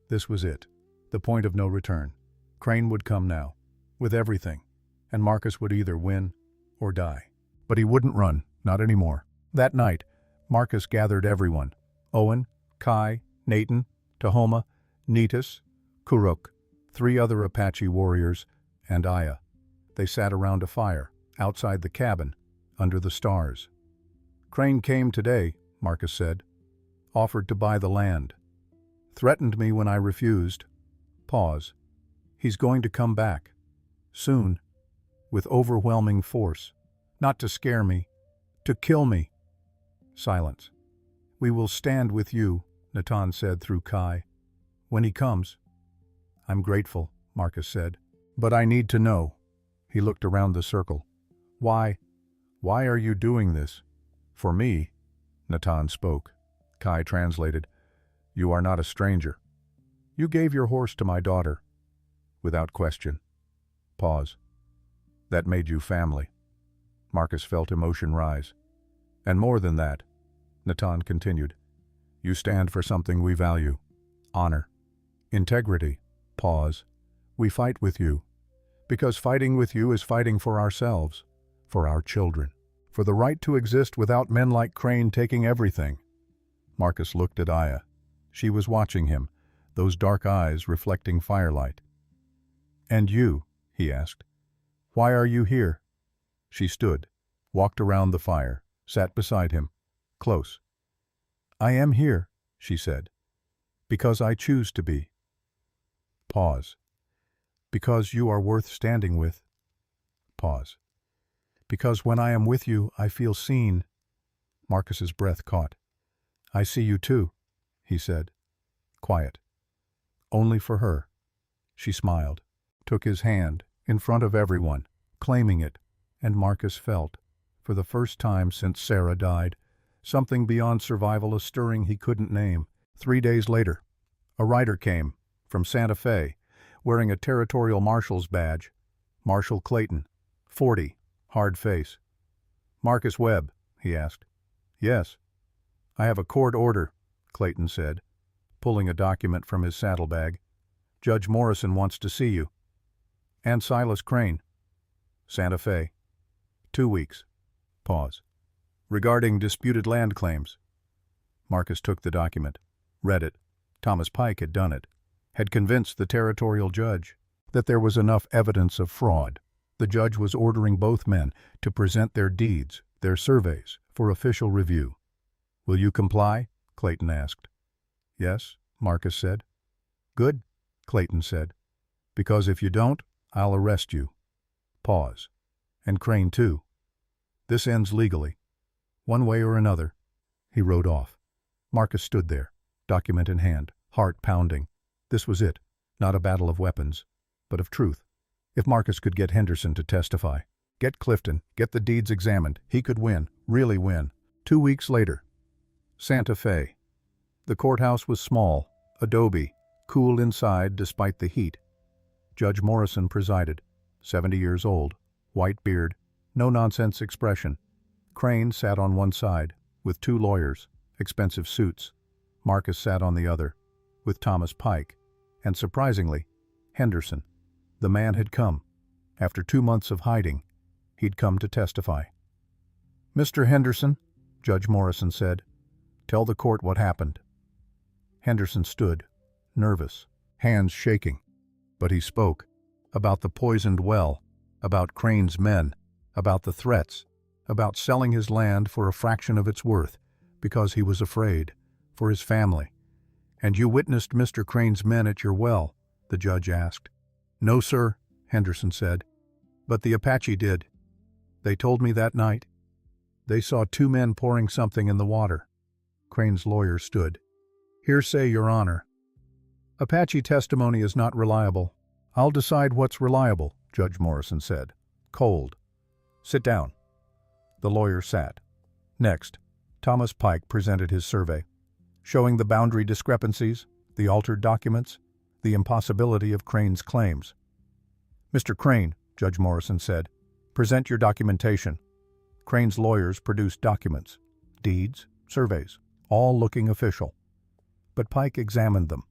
This was it, the point of no return. Crane would come now, with everything, and Marcus would either win or die. But he wouldn't run, not anymore. That night, Marcus gathered everyone: Owen, Kai, Nathan, Tahoma, Netus, Kuruk, 3 other Apache warriors, and Aya. They sat around a fire, outside the cabin, under the stars. "Crane came today," Marcus said. "Offered to buy the land. Threatened me when I refused." Pause. "He's going to come back. Soon. With overwhelming force. Not to scare me. To kill me." Silence. "We will stand with you," Natan said through Kai. "When he comes." "I'm grateful," Marcus said. "But I need to know." He looked around the circle. Why are you doing this?" "For me," Natan spoke. Kai translated. "You are not a stranger. You gave your horse to my daughter. Without question." Pause. "That made you family." Marcus felt emotion rise. "And more than that," Natan continued. "You stand for something we value. Honor. Integrity." Pause. "We fight with you. Because fighting with you is fighting for ourselves, for our children, for the right to exist without men like Crane taking everything." Marcus looked at Aya. She was watching him, those dark eyes reflecting firelight. "And you?" he asked. "Why are you here?" She stood, walked around the fire, sat beside him, close. "I am here," she said, "because I choose to be." Pause. "Because you are worth standing with." Pause. "Because when I am with you, I feel seen." Marcus's breath caught. "I see you too," he said. Quiet. Only for her. She smiled, took his hand, in front of everyone, claiming it, and Marcus felt, for the first time since Sarah died, something beyond survival, a stirring he couldn't name. 3 days later, a rider came, from Santa Fe, wearing a territorial marshal's badge. Marshal Clayton, 40, hard face. "Marcus Webb?" he asked. "Yes." "I have a court order," Clayton said, pulling a document from his saddlebag. "Judge Morrison wants to see you." "And Silas Crane." "Santa Fe. 2 weeks." Pause. "Regarding disputed land claims." Marcus took the document, read it. Thomas Pike had done it, had convinced the territorial judge that there was enough evidence of fraud. The judge was ordering both men to present their deeds, their surveys, for official review. "Will you comply?" Clayton asked. "Yes," Marcus said. "Good," Clayton said. "Because if you don't, I'll arrest you." Pause. "And Crane too. This ends legally. One way or another." He rode off. Marcus stood there, document in hand, heart pounding. This was it, not a battle of weapons, but of truth. If Marcus could get Henderson to testify, get Clifton, get the deeds examined, he could win, really win. 2 weeks later. Santa Fe. The courthouse was small, adobe, cool inside despite the heat. Judge Morrison presided, 70 years old, white beard, no-nonsense expression. Crane sat on one side, with 2 lawyers, expensive suits. Marcus sat on the other, with Thomas Pike, and surprisingly, Henderson. The man had come. After 2 months of hiding, he'd come to testify. "Mr. Henderson," Judge Morrison said, "tell the court what happened." Henderson stood, nervous, hands shaking. But he spoke, about the poisoned well, about Crane's men, about the threats, about selling his land for a fraction of its worth, because he was afraid, for his family. "And you witnessed Mr. Crane's men at your well?" the judge asked. "No, sir," Henderson said, "but the Apache did. They told me that night. They saw 2 men pouring something in the water." Crane's lawyer stood. "Hearsay, Your Honor. Apache testimony is not reliable." "I'll decide what's reliable," Judge Morrison said. Cold. "Sit down." The lawyer sat. Next, Thomas Pike presented his survey, showing the boundary discrepancies, the altered documents, the impossibility of Crane's claims. "Mr. Crane," Judge Morrison said, "present your documentation." Crane's lawyers produced documents, deeds, surveys, all looking official. But Pike examined them,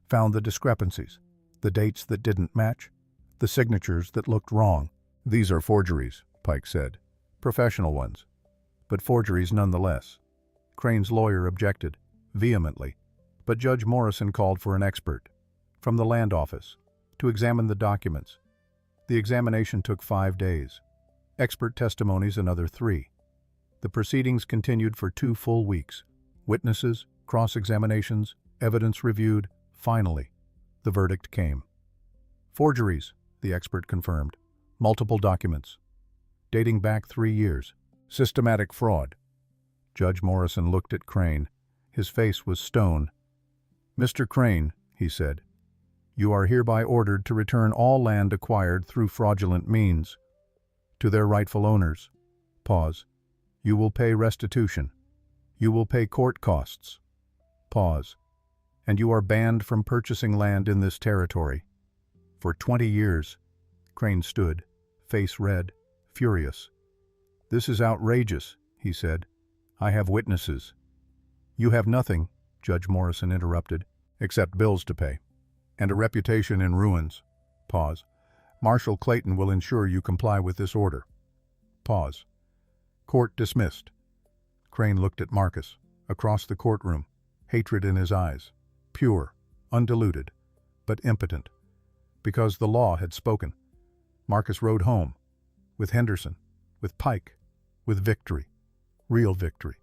found the discrepancies, the dates that didn't match, the signatures that looked wrong. "These are forgeries," Pike said. "Professional ones, but forgeries nonetheless." Crane's lawyer objected, vehemently, but Judge Morrison called for an expert, from the land office, to examine the documents. The examination took 5 days. Expert testimonies another 3. The proceedings continued for 2 full weeks. Witnesses, cross-examinations, evidence reviewed. Finally, the verdict came. "Forgeries," the expert confirmed. "Multiple documents. Dating back 3 years. Systematic fraud." Judge Morrison looked at Crane. His face was stone. "Mr. Crane," he said, "you are hereby ordered to return all land acquired through fraudulent means to their rightful owners." Pause. "You will pay restitution. You will pay court costs." Pause. "And you are banned from purchasing land in this territory. For 20 years." Crane stood, face red, furious. "This is outrageous," he said. "I have witnesses." "You have nothing," Judge Morrison interrupted, "except bills to pay. And a reputation in ruins." Pause. "Marshal Clayton will ensure you comply with this order." Pause. Court dismissed. Crane looked at Marcus, across the courtroom, hatred in his eyes, pure, undiluted, but impotent. Because the law had spoken. Marcus rode home, with Henderson, with Pike, with victory, real victory.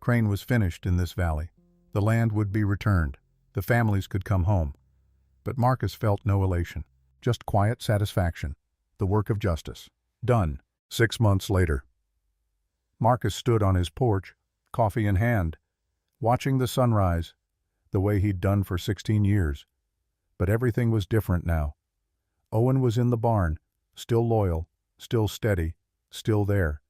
Crane was finished in this valley. The land would be returned. The families could come home. But Marcus felt no elation, just quiet satisfaction. The work of justice. Done. 6 months later. Marcus stood on his porch, coffee in hand, watching the sunrise, the way he'd done for 16 years. But everything was different now. Owen was in the barn, still loyal, still steady, still there.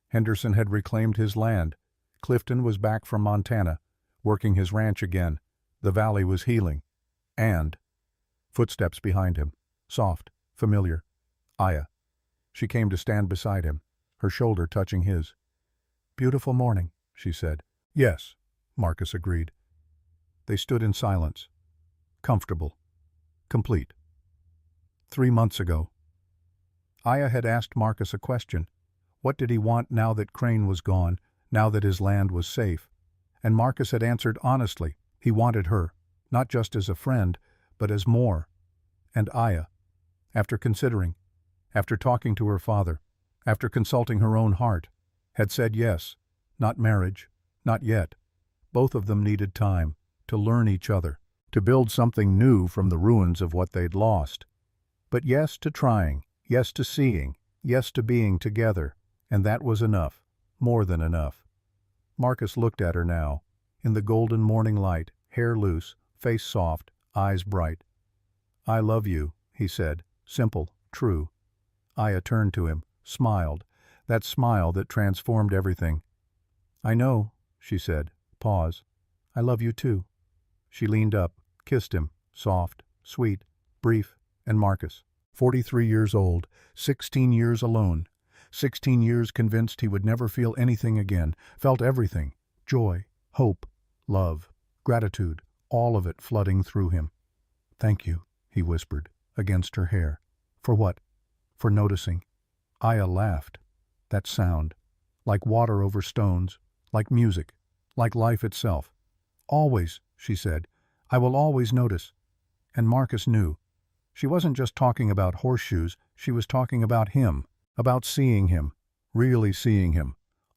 Henderson had reclaimed his land. Clifton was back from Montana, working his ranch again. The valley was healing. And footsteps behind him, soft, familiar. Aya. She came to stand beside him, her shoulder touching his. "Beautiful morning," she said. "Yes," Marcus agreed. They stood in silence, comfortable, complete. 3 months ago. Aya had asked Marcus a question. What did he want now that Crane was gone, now that his land was safe? And Marcus had answered honestly. He wanted her, not just as a friend, but as more. And Aya, after considering, after talking to her father, after consulting her own heart, had said yes. Not marriage, not yet. Both of them needed time to learn each other, to build something new from the ruins of what they'd lost. But yes to trying, yes to seeing, yes to being together, and that was enough, more than enough. Marcus looked at her now, in the golden morning light, hair loose, face soft, eyes bright. "I love you," he said, simple, true. Aya turned to him, smiled, that smile that transformed everything. "I know," she said. Pause. "I love you too." She leaned up, kissed him, soft, sweet, brief, and Marcus, 43 years old, 16 years alone, 16 years convinced he would never feel anything again, felt everything, joy, hope, love, gratitude, all of it flooding through him. "Thank you," he whispered, against her hair. "For what?" "For noticing." Aya laughed. That sound, like water over stones, like music, like life itself. "Always," she said. "I will always notice." And Marcus knew. She wasn't just talking about horseshoes, she was talking about him, about seeing him, really seeing him,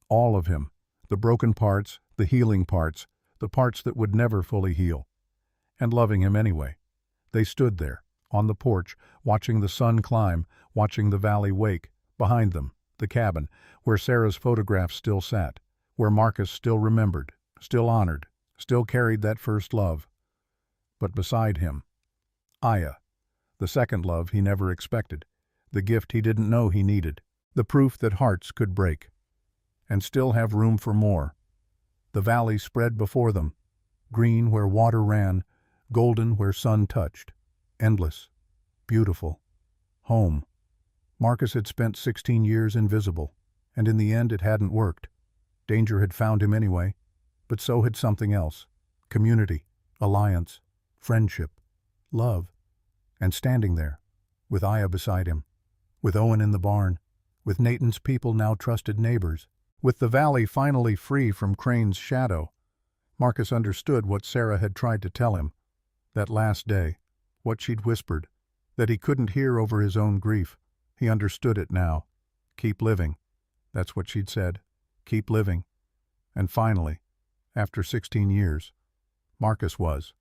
all of him, the broken parts, the healing parts, the parts that would never fully heal. And loving him anyway. They stood there, on the porch, watching the sun climb, watching the valley wake, behind them, the cabin, where Sarah's photograph still sat, where Marcus still remembered, still honored, still carried that first love. But beside him, Aya, the second love he never expected, the gift he didn't know he needed, the proof that hearts could break, and still have room for more. The valley spread before them, green where water ran, golden where sun touched, endless, beautiful, home. Marcus had spent 16 years invisible, and in the end it hadn't worked. Danger had found him anyway, but so had something else. Community, alliance, friendship, love. And standing there, with Aya beside him, with Owen in the barn, with Nathan's people now trusted neighbors, with the valley finally free from Crane's shadow, Marcus understood what Sarah had tried to tell him. That last day, what she'd whispered, that he couldn't hear over his own grief. He understood it now. Keep living. That's what she'd said. Keep living. And finally, after 16 years, Marcus was.